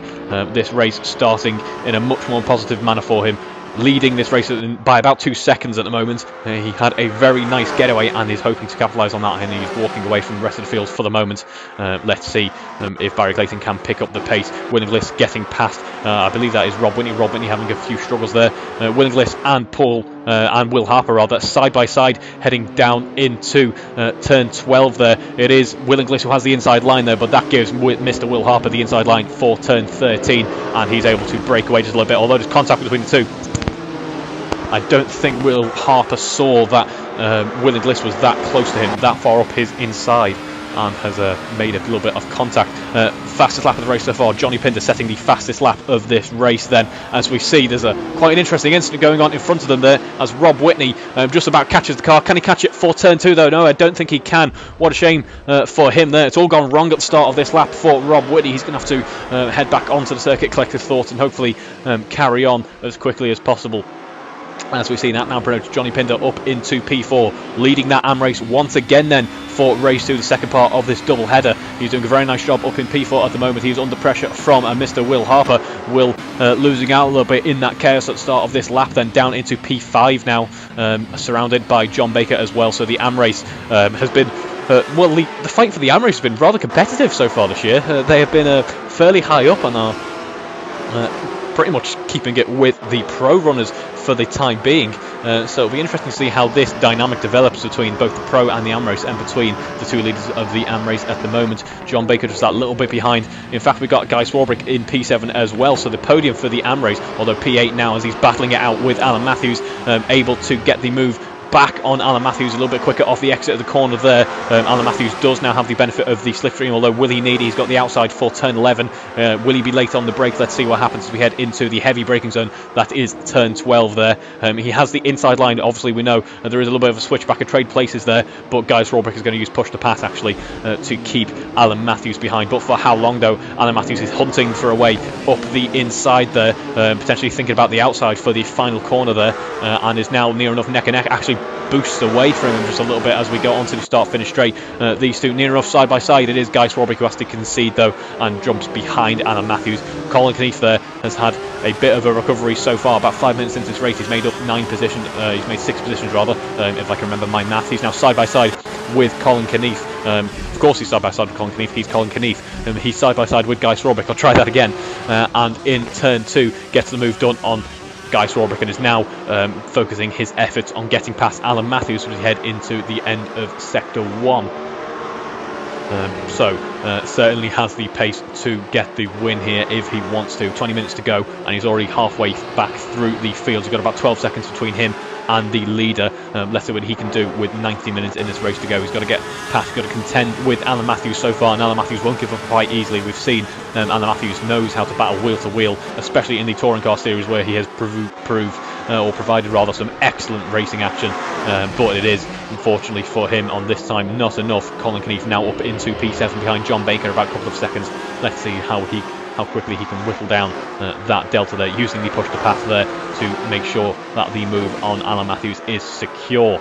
this race starting in a much more positive manner for him, leading this race by about 2 seconds at the moment. He had a very nice getaway and is hoping to capitalise on that, and he's walking away from the rest of the field for the moment. Let's see if Barry Clayton can pick up the pace. Will Inglis getting past, I believe that is Rob Whitney. Rob Whitney having a few struggles there. Will Inglis and Paul and Will Harper rather side by side heading down into turn 12 there. It is Will Inglis who has the inside line there, but that gives Mr. Will Harper the inside line for turn 13, and he's able to break away just a little bit, although there's contact between the two. I don't think Will Harper saw that Will Inglis was that close to him, that far up his inside, and has made a little bit of contact. Fastest lap of the race so far, Johnny Pinter setting the fastest lap of this race then. As we see, there's quite an interesting incident going on in front of them there, as Rob Whitney just about catches the car. Can he catch it for turn 2 though? No, I don't think he can. What a shame for him there. It's all gone wrong at the start of this lap for Rob Whitney. He's going to have to head back onto the circuit, collect his thoughts, and hopefully carry on as quickly as possible. As we see that now promotes Johnny Pinder up into P4, leading that AM race once again then for race 2, the second part of this double header. He's doing a very nice job up in P4 at the moment. He's under pressure from Mr. Will Harper. Will losing out a little bit in that chaos at the start of this lap, then down into P5 now, surrounded by John Baker as well. So the AM race has been well, the fight for the AM race has been rather competitive so far this year. They have been fairly high up and are pretty much keeping it with the pro runners for the time being. So it'll be interesting to see how this dynamic develops between both the Pro and the AM race, and between the two leaders of the AM race at the moment. John Baker just that little bit behind. In fact, we've got Guy Swarbrick in P7 as well, so the podium for the AM race, although P8 now as he's battling it out with Alan Matthews, able to get the move back on Alan Matthews a little bit quicker off the exit of the corner there. Alan Matthews does now have the benefit of the slipstream, although will he need it? He's got the outside for turn 11. Will he be late on the brake? Let's see what happens as we head into the heavy braking zone. That is turn 12 there. He has the inside line. Obviously, we know there is a little bit of a switch back of trade places there, but Guy Swarbrick is going to use push to pass actually to keep Alan Matthews behind. But for how long though? Alan Matthews is hunting for a way up the inside there, potentially thinking about the outside for the final corner there, and is now near enough neck and neck. Actually boosts away from him just a little bit as we go on to the start-finish straight. These two near enough side by side. It is Guy Swarbrick who has to concede though and jumps behind Alan Matthews. Colin Knief there has had a bit of a recovery so far. About 5 minutes into this race, he's made up 9 positions. He's made 6 positions rather, if I can remember my math. He's now side by side with Colin Knief. Of course he's side by side with Colin Knief. He's Colin Knief. He's side by side with Guy Swarbrick. I'll try that again. And in turn 2 gets the move done on Guy Swarbrick, and is now focusing his efforts on getting past Alan Matthews as we head into the end of Sector 1. Certainly has the pace to get the win here if he wants to. 20 minutes to go, and he's already halfway back through the field. He's got about 12 seconds between him and the leader. Let's see what he can do with 90 minutes in this race to go. He's got to get past, got to contend with Alan Matthews so far, and Alan Matthews won't give up quite easily. We've seen Alan Matthews knows how to battle wheel to wheel, especially in the touring car series where he has provided rather some excellent racing action, but it is unfortunately for him on this time not enough. Colin Knief now up into P7 behind John Baker, about a couple of seconds. Let's see how quickly he can whittle down that delta there, using the push to pass there to make sure that the move on Alan Matthews is secure.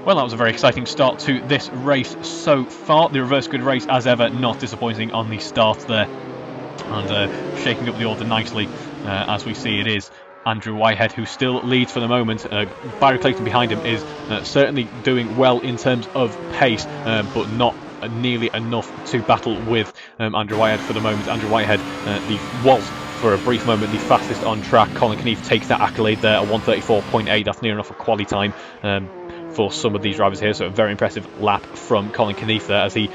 Well, that was a very exciting start to this race so far. The reverse grid race, as ever, not disappointing on the start there, and shaking up the order nicely. As we see, it is Andrew Whitehead who still leads for the moment. Barry Clayton behind him is certainly doing well in terms of pace, but not nearly enough to battle with Andrew Whitehead for the moment. Andrew Whitehead was for a brief moment the fastest on track. Colin Knief takes that accolade there, a 1:34.8. That's near enough a quali time for some of these drivers here, so a very impressive lap from Colin Knief there as he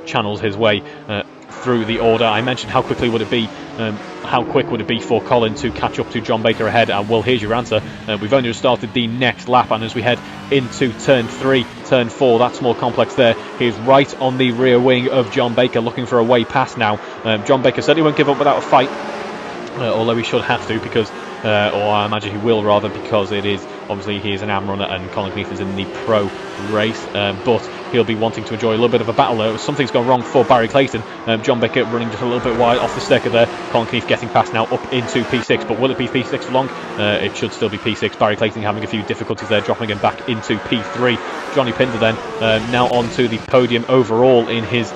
channels his way through the order. I mentioned how quickly would it be, how quick would it be for Colin to catch up to John Baker ahead, and well, here's your answer. We've only just started the next lap, and as we head into turn 3, turn 4, that's more complex there. He's right on the rear wing of John Baker, looking for a way past now. John Baker certainly won't give up without a fight, although he should have to, because or I imagine he will rather, because it is obviously he is an AM runner and Colin Knief is in the pro race, but he'll be wanting to enjoy a little bit of a battle there. Something's gone wrong for Barry Clayton. John Baker running just a little bit wide off the sticker there. Colin Knief getting past now up into P6, but will it be P6 for long? It should still be P6. Barry Clayton having a few difficulties there, dropping him back into P3. Johnny Pinder then now onto the podium overall in his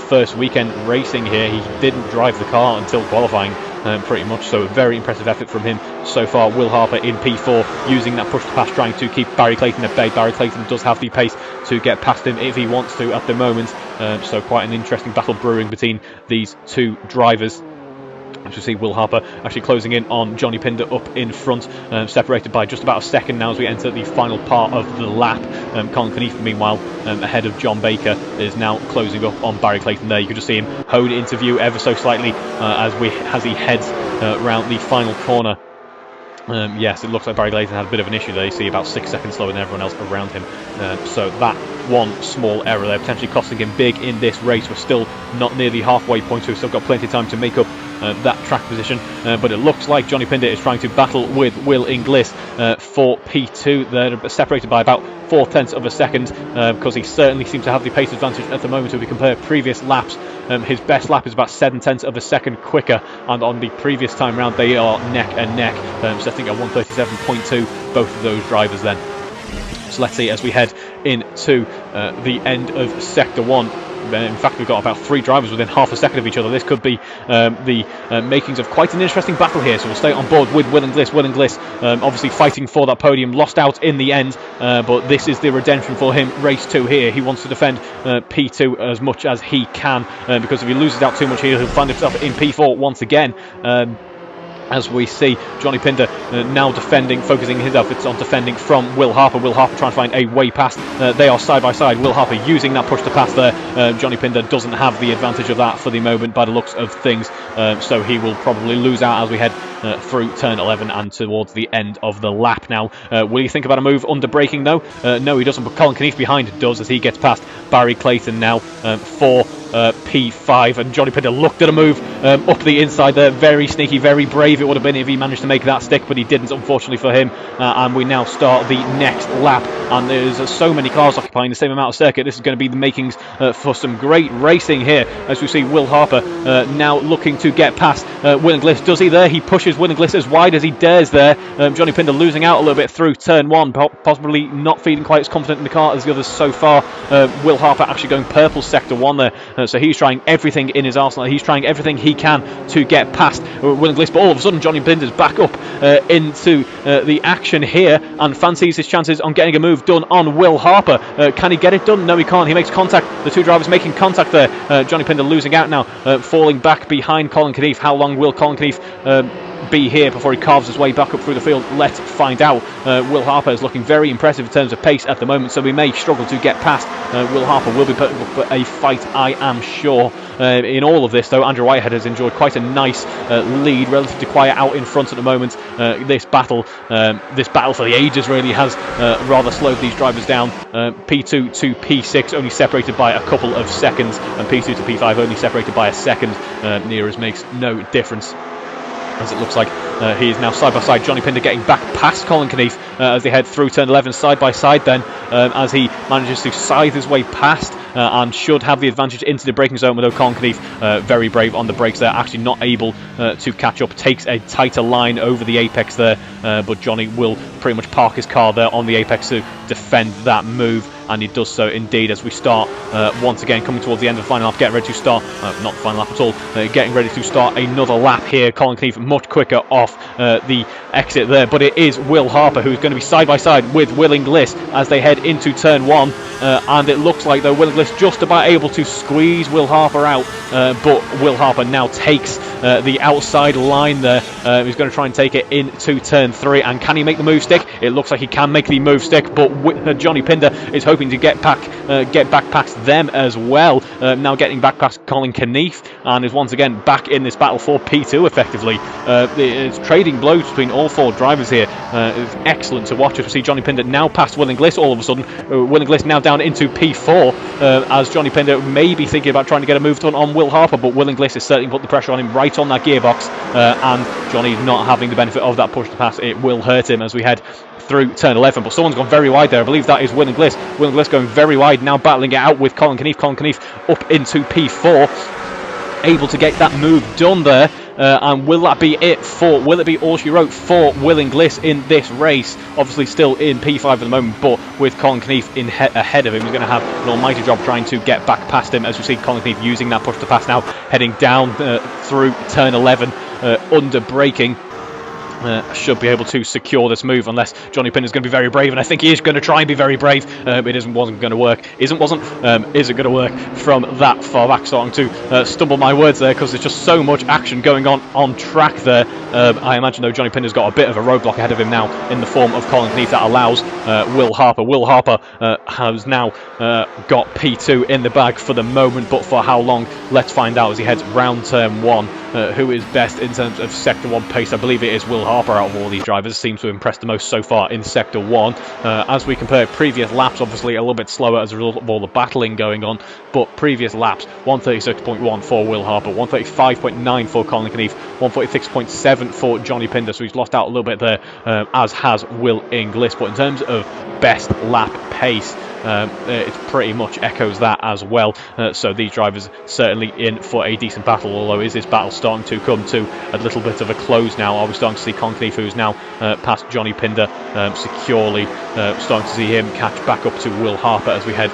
first weekend racing here. He didn't drive the car until qualifying, pretty much, so a very impressive effort from him so far. Will Harper in P4, using that push to pass, trying to keep Barry Clayton at bay. Barry Clayton does have the pace to get past him if he wants to at the moment, so quite an interesting battle brewing between these two drivers. As you see, Will Harper actually closing in on Johnny Pinder up in front, separated by just about a second now as we enter the final part of the lap. Colin Knief, meanwhile, ahead of John Baker, is now closing up on Barry Clayton there. You can just see him hone into view ever so slightly as he heads round the final corner. Yes, it looks like Barry Clayton had a bit of an issue there. You see about 6 seconds slower than everyone else around him. So that one small error there potentially costing him big in this race. We're still not near the halfway point, so we've still got plenty of time to make up that track position. But it looks like Johnny Pinder is trying to battle with Will Inglis for P2. They're separated by about 0.4 of a second, because he certainly seems to have the pace advantage at the moment. If we compare previous laps, his best lap is about 0.7 of a second quicker, and on the previous time round they are neck and neck, setting at 1:37.2, both of those drivers then. So let's see as we head into the end of Sector 1. In fact, we've got about 3 drivers within half a second of each other. This could be the makings of quite an interesting battle here, so we'll stay on board with Will Inglis. Will Inglis obviously fighting for that podium, lost out in the end, but this is the redemption for him. Race 2 here, he wants to defend P2 as much as he can, because if he loses out too much here, he'll find himself in P4 once again. as we see Johnny Pinder now defending, focusing his efforts on defending from Will Harper. Will Harper trying to find a way past. They are side by side. Will Harper using that push to pass there. Johnny Pinder doesn't have the advantage of that for the moment by the looks of things, so he will probably lose out as we head through turn 11 and towards the end of the lap now. Will he think about a move under braking though? No, he doesn't, but Colin Keneath behind does as he gets past Barry Clayton now for P5, and Johnny Pinder looked at a move up the inside there. Very sneaky, very brave it would have been if he managed to make that stick, but he didn't, unfortunately for him. And we now start the next lap, and there's so many cars occupying the same amount of circuit. This is going to be the makings for some great racing here, as we see Will Harper now looking to get past Will Inglis. Does he there? He pushes Will Inglis as wide as he dares there. Johnny Pinder losing out a little bit through turn 1, possibly not feeling quite as confident in the car as the others so far. Will Harper actually going purple sector 1 there. So he's trying everything in his arsenal. He's trying everything he can to get past Will Inglis, but all of a sudden Johnny Pinder's back up into the action here and fancies his chances on getting a move done on Will Harper. Can he get it done? No, he can't. He makes contact. The two drivers making contact there. Johnny Pinder losing out now, falling back behind Colin Keneath. How long will Colin Keneath be here before he carves his way back up through the field? Let's find out. Will Harper is looking very impressive in terms of pace at the moment, so we may struggle to get past. Will Harper will be putting up a fight, I am sure. In all of this, though, Andrew Whitehead has enjoyed quite a nice lead, relatively quiet out in front at the moment. This battle for the ages really has rather slowed these drivers down. P2 to P6 only separated by a couple of seconds, and P2 to P5 only separated by a second. Near as makes no difference, as it looks like he is now side by side. Johnny Pinder getting back past Colin Keneath as they head through turn 11 side by side then, as he manages to scythe his way past and should have the advantage into the braking zone, with Colin Keneath very brave on the brakes there, actually not able to catch up, takes a tighter line over the apex there, but Johnny will pretty much park his car there on the apex to defend that move, and he does so indeed as we start once again coming towards the end of the final lap, getting ready to start, not the final lap at all, getting ready to start another lap here. Colin Keneath much quicker off the exit there, but it is Will Harper who's going to be side by side with Will Inglis as they head into turn 1, and it looks like though Will Inglis just about able to squeeze Will Harper out, but Will Harper now takes the outside line there. He's going to try and take it into turn 3, and can he make the move stick? It looks like he can make the move stick, but Johnny Pinder is hoping to get back past them as well, now getting back past Colin Keneath, and is once again back in this battle for P2 effectively. It's trading blows between all four drivers here. It's excellent to watch as we see Johnny Pinder now past Will Inglis all of a sudden. Will Inglis now down into P4 as Johnny Pinder may be thinking about trying to get a move done on Will Harper, but Will Inglis is certainly putting the pressure on him right on that gearbox, and Johnny's not having the benefit of that push to pass. It will hurt him as we head through turn 11, but someone's gone very wide there. I believe that is Will Inglis. Will Inglis going very wide, now battling it out with Colin Keneath. Colin Keneath up into P4, able to get that move done there. And will that be it for, will it be all she wrote for Will Inglis in this race? Obviously still in P5 at the moment, but with Colin Keneath ahead of him, he's going to have an almighty job trying to get back past him, as we see Colin Keneath using that push to pass now, heading down through turn 11 under braking. Should be able to secure this move, unless Johnny Pinder is going to be very brave, and I think he is going to try and be very brave. It wasn't going to work. Isn't going to work from that far back. Starting to stumble my words there because there's just so much action going on track there. I imagine though Johnny Pinder's got a bit of a roadblock ahead of him now in the form of Colin Keneath that allows Will Harper. Will Harper has now got P2 in the bag for the moment, but for how long? Let's find out as he heads round turn 1. Who is best in terms of Sector 1 pace? I believe it is Will Harper out of all these drivers. Seems to have impressed the most so far in Sector 1. As we compare previous laps, obviously a little bit slower as a result of all the battling going on, but previous laps, 136.1 for Will Harper, 135.9 for Colin Keneath, 146.7 for Johnny Pinder, so he's lost out a little bit there, as has Will Inglis. But in terms of best lap pace, it pretty much echoes that as well. So these drivers certainly in for a decent battle, although is this battle starting to come to a little bit of a close now? Are we starting to see Colin Keneath, who's now past Johnny Pinder securely, starting to see him catch back up to Will Harper as we head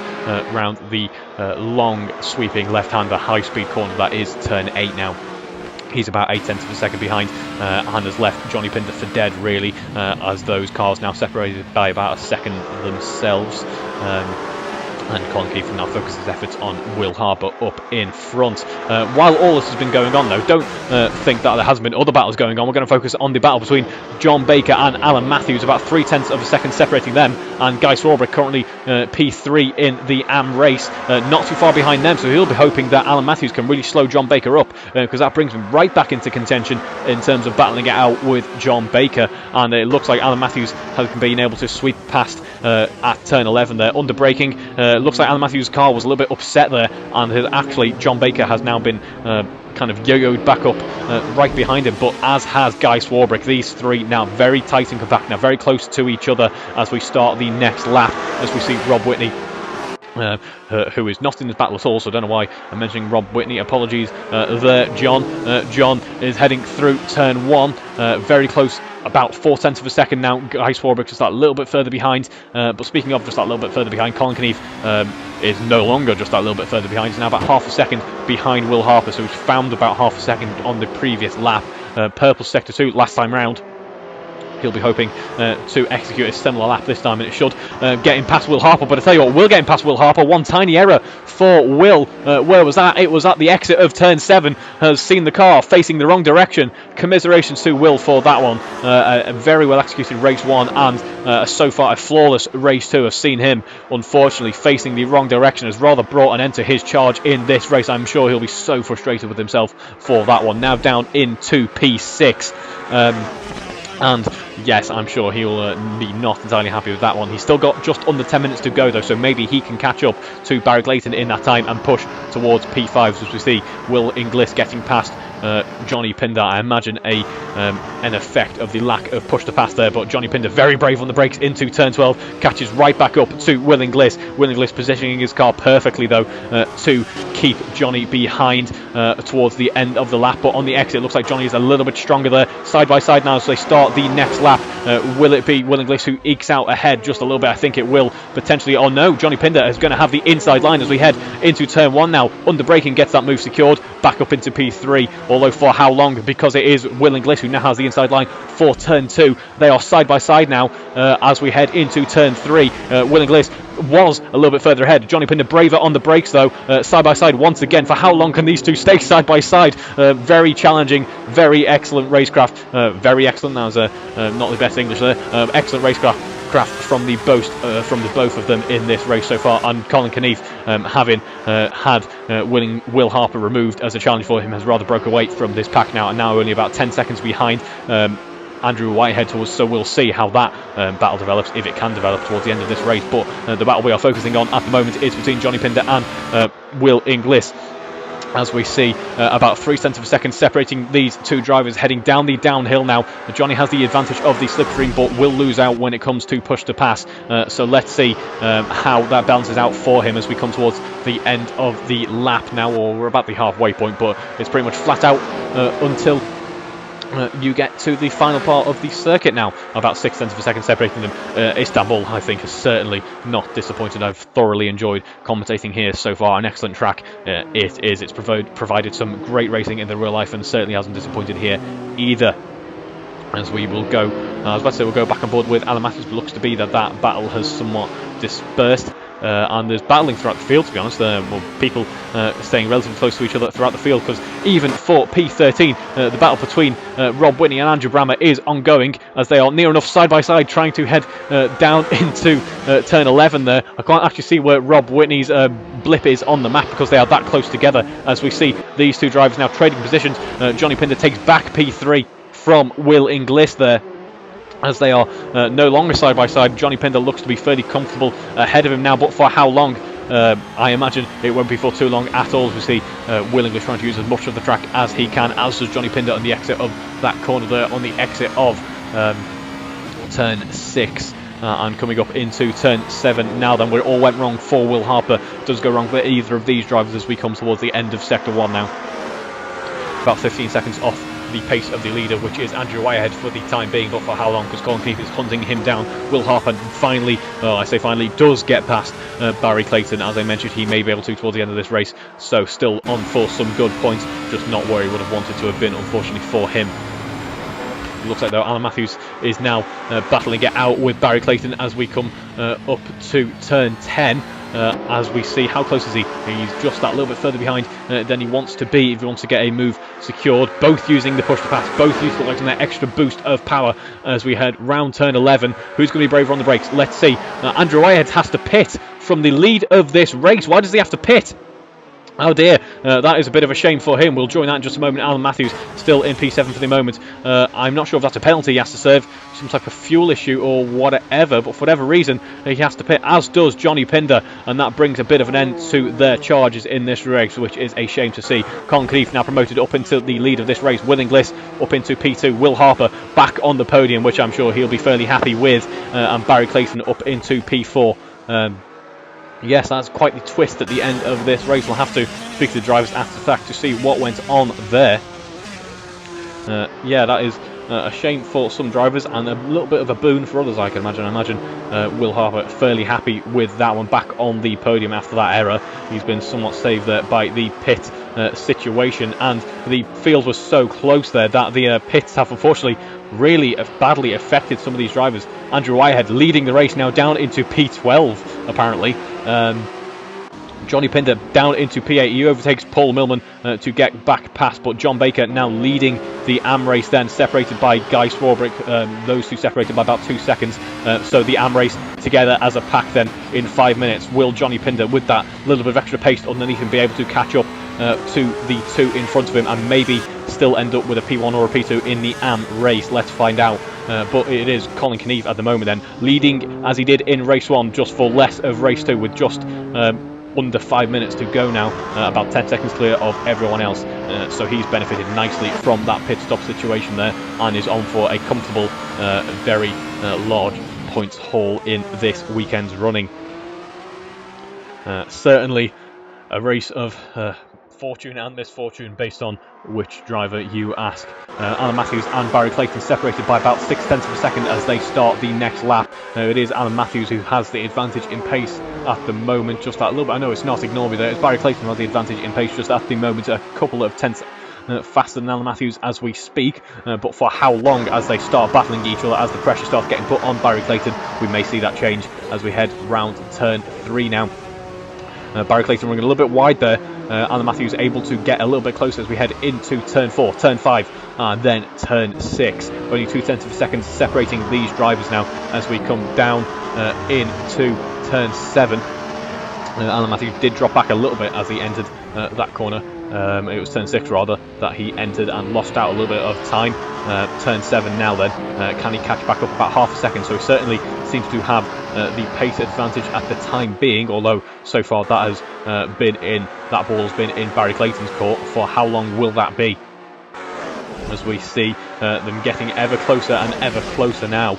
round the long sweeping left-hander high-speed corner that is turn 8 now. He's about 0.8 of a second behind and has left Johnny Pinder for dead, really, as those cars now separated by about a second themselves. And Colin Keith now focuses his efforts on Will Harper up in front. While all this has been going on, though, don't think that there hasn't been other battles going on. We're going to focus on the battle between John Baker and Alan Matthews, about 0.3 of a second separating them. And Guy Swarbrick currently P3 in the AM race, not too far behind them. So he'll be hoping that Alan Matthews can really slow John Baker up, because that brings him right back into contention in terms of battling it out with John Baker. And it looks like Alan Matthews has been able to sweep past at turn 11 there, under braking. Looks like Alan Matthews' car was a little bit upset there, and actually John Baker has now been kind of yo-yoed back up right behind him, but as has Guy Swarbrick. These three now very tight and compact, now very close to each other as we start the next lap, as we see Rob Whitney, who is not in this battle at all, so I don't know why I'm mentioning Rob Whitney. Apologies there, John. John is heading through turn 1, very close, about 0.4 of a second now. Guy Swarbrick just that little bit further behind. But speaking of just that little bit further behind, Colin Keith is no longer just that little bit further behind. He's now about half a second behind Will Harper, so he's found about half a second on the previous lap. Purple sector 2 last time round. He'll be hoping to execute a similar lap this time, and it should get him past Will Harper. But I tell you what, we'll get him past Will Harper. One tiny error for Will. Where was that? It was at the exit of turn 7. Has seen the car facing the wrong direction. Commiserations to Will for that one. A very well executed race 1, and so far a flawless race 2. I've seen him, unfortunately, facing the wrong direction. Has rather brought an end to his charge in this race. I'm sure he'll be so frustrated with himself for that one. Now down into P6. And yes, I'm sure he'll be not entirely happy with that one. He's still got just under 10 minutes to go, though, so maybe he can catch up to Barry Clayton in that time and push towards P5, as we see Will Inglis getting past Johnny Pinder. I imagine an effect of the lack of push to pass there, but Johnny Pinder very brave on the brakes into turn 12, catches right back up to Will Inglis. Will Inglis positioning his car perfectly, though, to keep Johnny behind towards the end of the lap, but on the exit it looks like Johnny is a little bit stronger there. Side by side now as they start the next lap. Will it be Will Inglis who ekes out ahead just a little bit? I think it will potentially. Oh no, Johnny Pinder is going to have the inside line as we head into turn 1 now. Under braking gets that move secured, back up into P3, although for how long? Because it is Will Inglis who now has the inside line for turn 2. They are side by side now as we head into turn 3. Will Inglis was a little bit further ahead. Johnny Pinder braver on the brakes, though, side by side once again. For how long can these two stay side by side? Very challenging, very excellent racecraft. Very excellent. That was not the best English there. Excellent racecraft from the both of them in this race so far. And Colin Keith, having had Will Harper removed as a challenge for him, has rather broke away from this pack now, and now only about 10 seconds behind Andrew Whitehead towards, so we'll see how that battle develops, if it can develop towards the end of this race. But the battle we are focusing on at the moment is between Johnny Pinder and Will Inglis, as we see about 0.3 of a second separating these two drivers heading down the downhill now. Johnny has the advantage of the slipstream, but will lose out when it comes to push to pass. So let's see how that balances out for him as we come towards the end of the lap now, or we're about the halfway point, but it's pretty much flat out until you get to the final part of the circuit now, about 0.6 of a second separating them. Istanbul, I think, has certainly not disappointed. I've thoroughly enjoyed commentating here so far. An excellent track it is. It's provided some great racing in the real life, and certainly hasn't disappointed here either. As we will go, I was about to say we'll go back on board with Alan Matthews, but looks to be that that battle has somewhat dispersed. And there's battling throughout the field, to be honest. Well, people staying relatively close to each other throughout the field, because even for P13, the battle between Rob Whitney and Andrew Brammer is ongoing, as they are near enough side by side, trying to head down into turn 11 there. I can't actually see where Rob Whitney's blip is on the map, because they are that close together, as we see these two drivers now trading positions. Johnny Pinder takes back P3 from Will Inglis there, as they are no longer side by side. Johnny Pinder looks to be fairly comfortable ahead of him now, but for how long? I imagine it won't be for too long at all, as we see Will Inglis trying to use as much of the track as he can, as does Johnny Pinder on the exit of that corner there, on the exit of turn 6. And coming up into turn 7 now then, where it all went wrong for Will Harper. Does go wrong for either of these drivers as we come towards the end of sector 1 now. About 15 seconds off the pace of the leader, which is Andrew Whitehead for the time being, but for how long? Because Colin Keith is hunting him down. Will Harper finally, I say finally, does get past Barry Clayton. As I mentioned, he may be able to towards the end of this race, so still on for some good points, just not where he would have wanted to have been, unfortunately for him. It looks like, though, Alan Matthews is now battling it out with Barry Clayton as we come up to turn 10. as we see. How close is he? He's just that little bit further behind than he wants to be if he wants to get a move secured. Both using the push to pass, both utilising that extra boost of power as we head round turn 11. Who's going to be braver on the brakes? Let's see. Andrew Whitehead has to pit from the lead of this race. Why does he have to pit? Oh dear, that is a bit of a shame for him. We'll join that in just a moment. Alan Matthews still in P7 for the moment. I'm not sure if that's a penalty he has to serve, some type of fuel issue or whatever, but for whatever reason he has to pit, as does Johnny Pinder, and that brings a bit of an end to their charges in this race, which is a shame to see. Colin Keefe now promoted up into the lead of this race. Will Inglis up into P2. Will Harper back on the podium, which I'm sure he'll be fairly happy with, and Barry Clayton up into P4. Yes, that's quite the twist at the end of this race. We'll have to speak to the drivers after the fact to see what went on there. Yeah, that is a shame for some drivers and a little bit of a boon for others, I can imagine. I imagine Will Harper fairly happy with that one, back on the podium after that error. He's been somewhat saved there by the pit situation, and the field was so close there that the pits have unfortunately really badly affected some of these drivers. Andrew Whitehead leading the race now down into P12 apparently. Johnny Pinder down into P8. He overtakes Paul Millman to get back past, but John Baker now leading the AM race, then separated by Guy Swarbrick. Those two separated by about 2 seconds. So the AM race together as a pack then in 5 minutes. Will Johnny Pinder, with that little bit of extra pace underneath him, be able to catch up to the two in front of him and maybe still end up with a P1 or a P2 in the AM race? Let's find out. But it is Colin Keefe at the moment then, leading as he did in race 1, just for less of race 2, with just under 5 minutes to go now, about 10 seconds clear of everyone else. So he's benefited nicely from that pit stop situation there, and is on for a comfortable, very large points haul in this weekend's running. Certainly a race of fortune and misfortune based on which driver you ask. Alan Matthews and Barry Clayton separated by about 0.6 of a second as they start the next lap. It is Alan Matthews who has the advantage in pace at the moment, just that little bit. I know it's not, ignore me there. It's Barry Clayton who has the advantage in pace just at the moment, a couple of tenths faster than Alan Matthews as we speak, but for how long as they start battling each other, as the pressure starts getting put on Barry Clayton, we may see that change as we head round turn 3 now. Barry Clayton running a little bit wide there. Alan Matthews able to get a little bit closer as we head into turn 4, turn 5, and then turn 6. Only 0.2 of a second separating these drivers now as we come down into turn 7. Alan Matthews did drop back a little bit as he entered that corner. It was turn 6 rather that he entered and lost out a little bit of time. Turn 7 now then, can he catch back up about half a second? So he certainly seems to have the pace advantage at the time being, although so far that has that ball has been in Barry Clayton's court. For how long will that be? As we see them getting ever closer and ever closer now,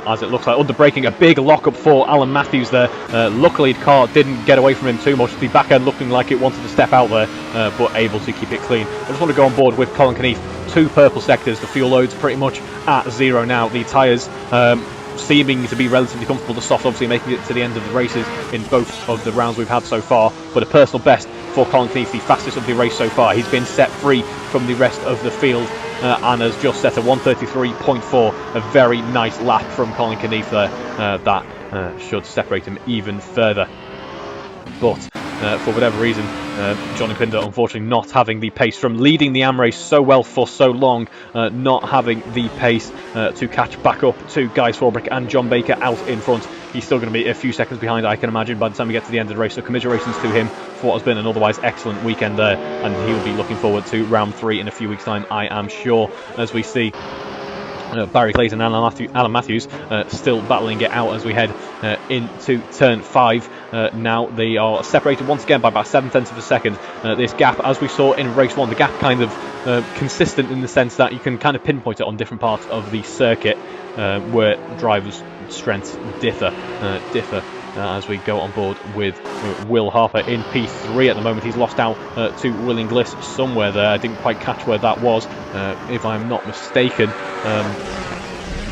as it looks like under braking, a big lockup for Alan Matthews there. Luckily the car didn't get away from him too much, the back end looking like it wanted to step out there, but able to keep it clean. I just want to go on board with Colin Keefe. 2 purple sectors, the fuel load's pretty much at 0 now. The tyres seeming to be relatively comfortable. The soft obviously making it to the end of the races in both of the rounds we've had so far, but a personal best for Colin Keefe, the fastest of the race so far. He's been set free from the rest of the field and has just set a 1:33.4, a very nice lap from Colin Keefe there. That should separate him even further. But for whatever reason, Johnny Pinder unfortunately not having the pace from leading the AM race so well for so long, not having the pace to catch back up to Guy Swarbrick and John Baker out in front. He's still going to be a few seconds behind, I can imagine, by the time we get to the end of the race. So commiserations to him for what has been an otherwise excellent weekend there, and he will be looking forward to round 3 in a few weeks' time, I am sure, as we see Barry Clayton and Alan Matthews still battling it out as we head into turn 5. Now they are separated once again by about 0.7 of a second. This gap, as we saw in race 1, the gap kind of consistent in the sense that you can kind of pinpoint it on different parts of the circuit where drivers' strengths differ. As we go on board with Will Harper in P3 at the moment. He's lost out to Will Inglis somewhere there. I didn't quite catch where that was, if I'm not mistaken.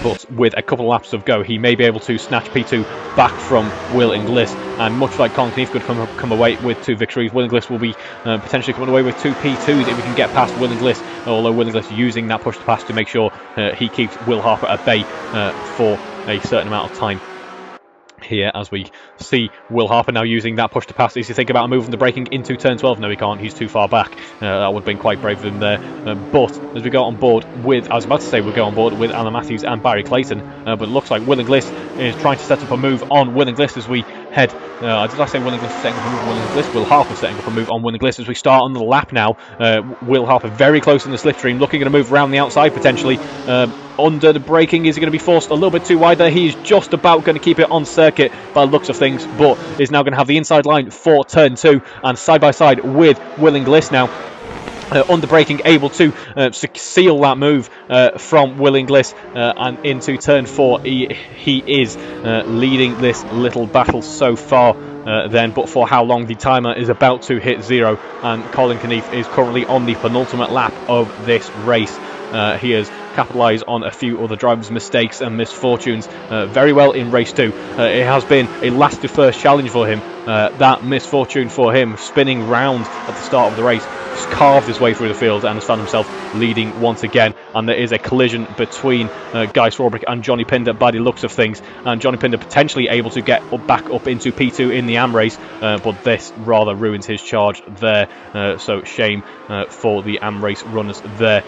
But with a couple of laps of go, he may be able to snatch P2 back from Will Inglis, and much like Colin Keefe could come away with 2 victories, Will Inglis will be potentially coming away with 2 P2s if we can get past Will Inglis, although Will Inglis using that push to pass to make sure he keeps Will Harper at bay for a certain amount of time. here as we see Will Harper now using that push to pass. Is he thinking about moving the braking into turn 12? No, he can't. He's too far back. That would have been quite brave of him there. But as we go on board with, I was about to say we'll go on board with Alan Matthews and Barry Clayton, but it looks like Will Inglis is trying to set up a move on Will Inglis as we head. Did I say Will Inglis is setting up a move on Will Inglis? Will Harper setting up a move on Will Inglis as we start on the lap now. Will Harper very close in the slipstream, looking at a move around the outside potentially. Under the braking, is he going to be forced a little bit too wide there? He is just about going to keep it on circuit by the looks of things, but is now going to have the inside line for turn 2 and side by side with Will Inglis now. Under braking, able to seal that move from Will Inglis and into turn 4. He is leading this little battle so far. But for how long? The timer is about to hit 0, and Colin Knief is currently on the penultimate lap of this race. He has capitalised on a few other drivers' mistakes and misfortunes very well in race 2. It has been a last to first challenge for him. That misfortune for him, spinning round at the start of the race, has carved his way through the field and has found himself leading once again. And there is a collision between Guy Swarbrick and Johnny Pinder by the looks of things, and Johnny Pinder potentially able to get back up into P2 in the AM race, but this rather ruins his charge there. So shame for the AM race runners there.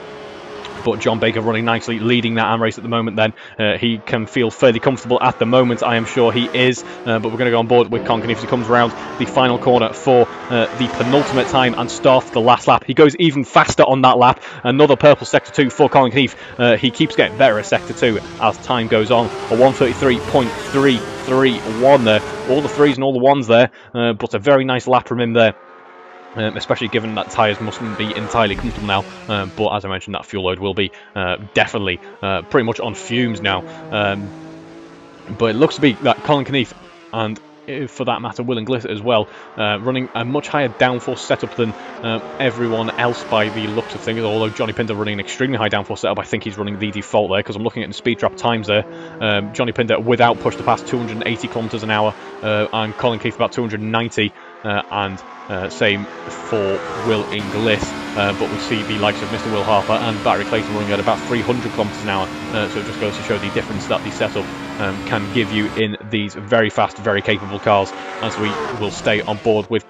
But John Baker running nicely, leading that AM race at the moment then. He can feel fairly comfortable at the moment, I am sure he is. But we're going to go on board with Colin Knief as he comes around the final corner for the penultimate time and starts the last lap. He goes even faster on that lap. Another purple Sector 2 for Colin Knief. He keeps getting better at Sector 2 as time goes on. A 1:33.331 there. All the 3s and all the 1s there. But a very nice lap from him there. Especially given that tyres mustn't be entirely comfortable now, but as I mentioned, that fuel load will be definitely pretty much on fumes now. But it looks to be that Colin Knief, and for that matter Will Inglis as well, running a much higher downforce setup than everyone else by the looks of things, although Johnny Pinder running an extremely high downforce setup. I think he's running the default there, because I'm looking at the speed trap times there. Johnny Pinder without push to pass 280 kilometers an hour, and Colin Knief about 290, and same for Will Inglis, but we see the likes of Mr. Will Harper and Barry Clayton running at about 300 kilometers an hour, so it just goes to show the difference that the setup can give you in these very fast, very capable cars, as we will stay on board with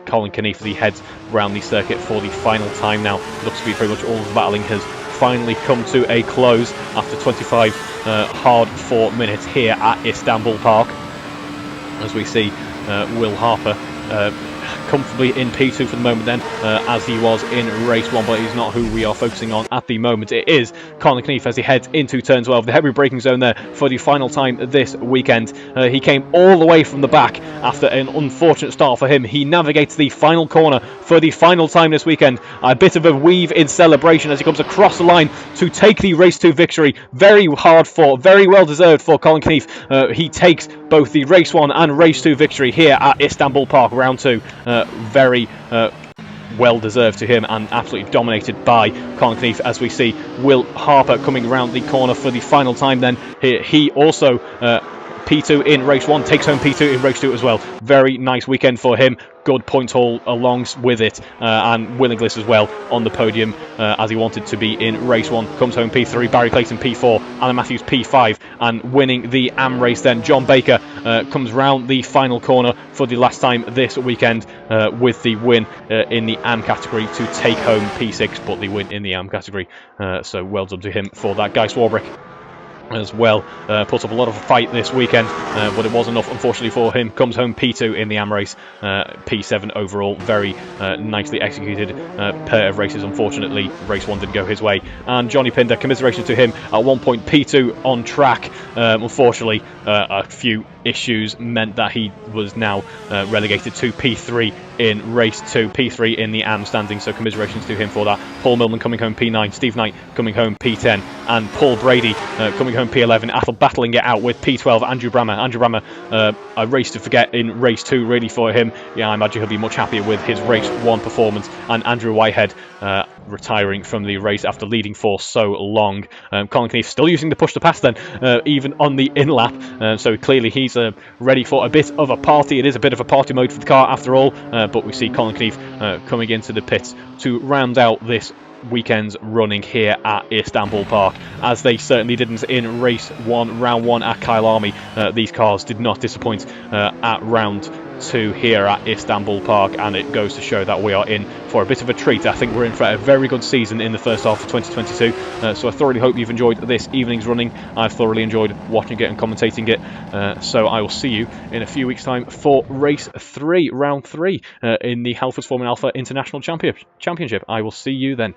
Colin Knief as he heads around the circuit for the final time now. Looks to be pretty much all of the battling has finally come to a close after 25 hard-fought minutes here at Istanbul Park, as we see Will Harper comfortably in P2 for the moment then, as he was in race 1, but he's not who we are focusing on at the moment. It is Colin Knief as he heads into turn 12, the heavy braking zone there for the final time this weekend. He came all the way from the back after an unfortunate start for him. He navigates the final corner for the final time this weekend. A bit of a weave in celebration as he comes across the line to take the race 2 victory. Very hard fought, very well deserved for Colin Knief. He takes both the race 1 and race 2 victory here at Istanbul Park round 2. Very well deserved to him, and absolutely dominated by Colin Knief, as we see Will Harper coming around the corner for the final time then. He also P2 in race 1, takes home P2 in race 2 as well. Very nice weekend for him. Good point haul along with it, and Will Inglis as well on the podium, as he wanted to be in race 1. Comes home P3, Barry Clayton P4, Alan Matthews P5, and winning the AM race then, John Baker comes round the final corner for the last time this weekend with the win in the AM category to take home P6, but the win in the AM category, so well done to him for that. Guy Swarbrick as well put up a lot of a fight this weekend, but it was enough unfortunately for him. Comes home P2 in the AM race, P7 overall. Very nicely executed pair of races. Unfortunately race 1 didn't go his way, and Johnny Pinder, commiseration to him, at one point P2 on track. Unfortunately a few issues meant that he was now relegated to P3 in race 2, P3 in the AM standing, so commiserations to him for that. Paul Millman coming home P9, Steve Knight coming home P10, and Paul Brady coming home P11 after battling it out with P12 Andrew Brammer. Andrew Brammer, a race to forget in race 2 really for him. Yeah, I imagine he'll be much happier with his race 1 performance. And Andrew Whitehead retiring from the race after leading for so long. Colin Keith still using the push to pass then, even on the in lap. So clearly he's ready for a bit of a party. It is a bit of a party mode for the car after all, but we see Colin Keith coming into the pits to round out this weekend's running here at Istanbul Park, as they certainly didn't in race 1, round 1 at Kyle Army. These cars did not disappoint at round 2 here at Istanbul Park, and it goes to show that we are in for a bit of a treat. I think we're in for a very good season in the first half of 2022, so I thoroughly hope you've enjoyed this evening's running. I've thoroughly enjoyed watching it and commentating it, so I will see you in a few weeks' time for race 3, round 3 in the Halfords Formula Alpha International Championship. I will see you then.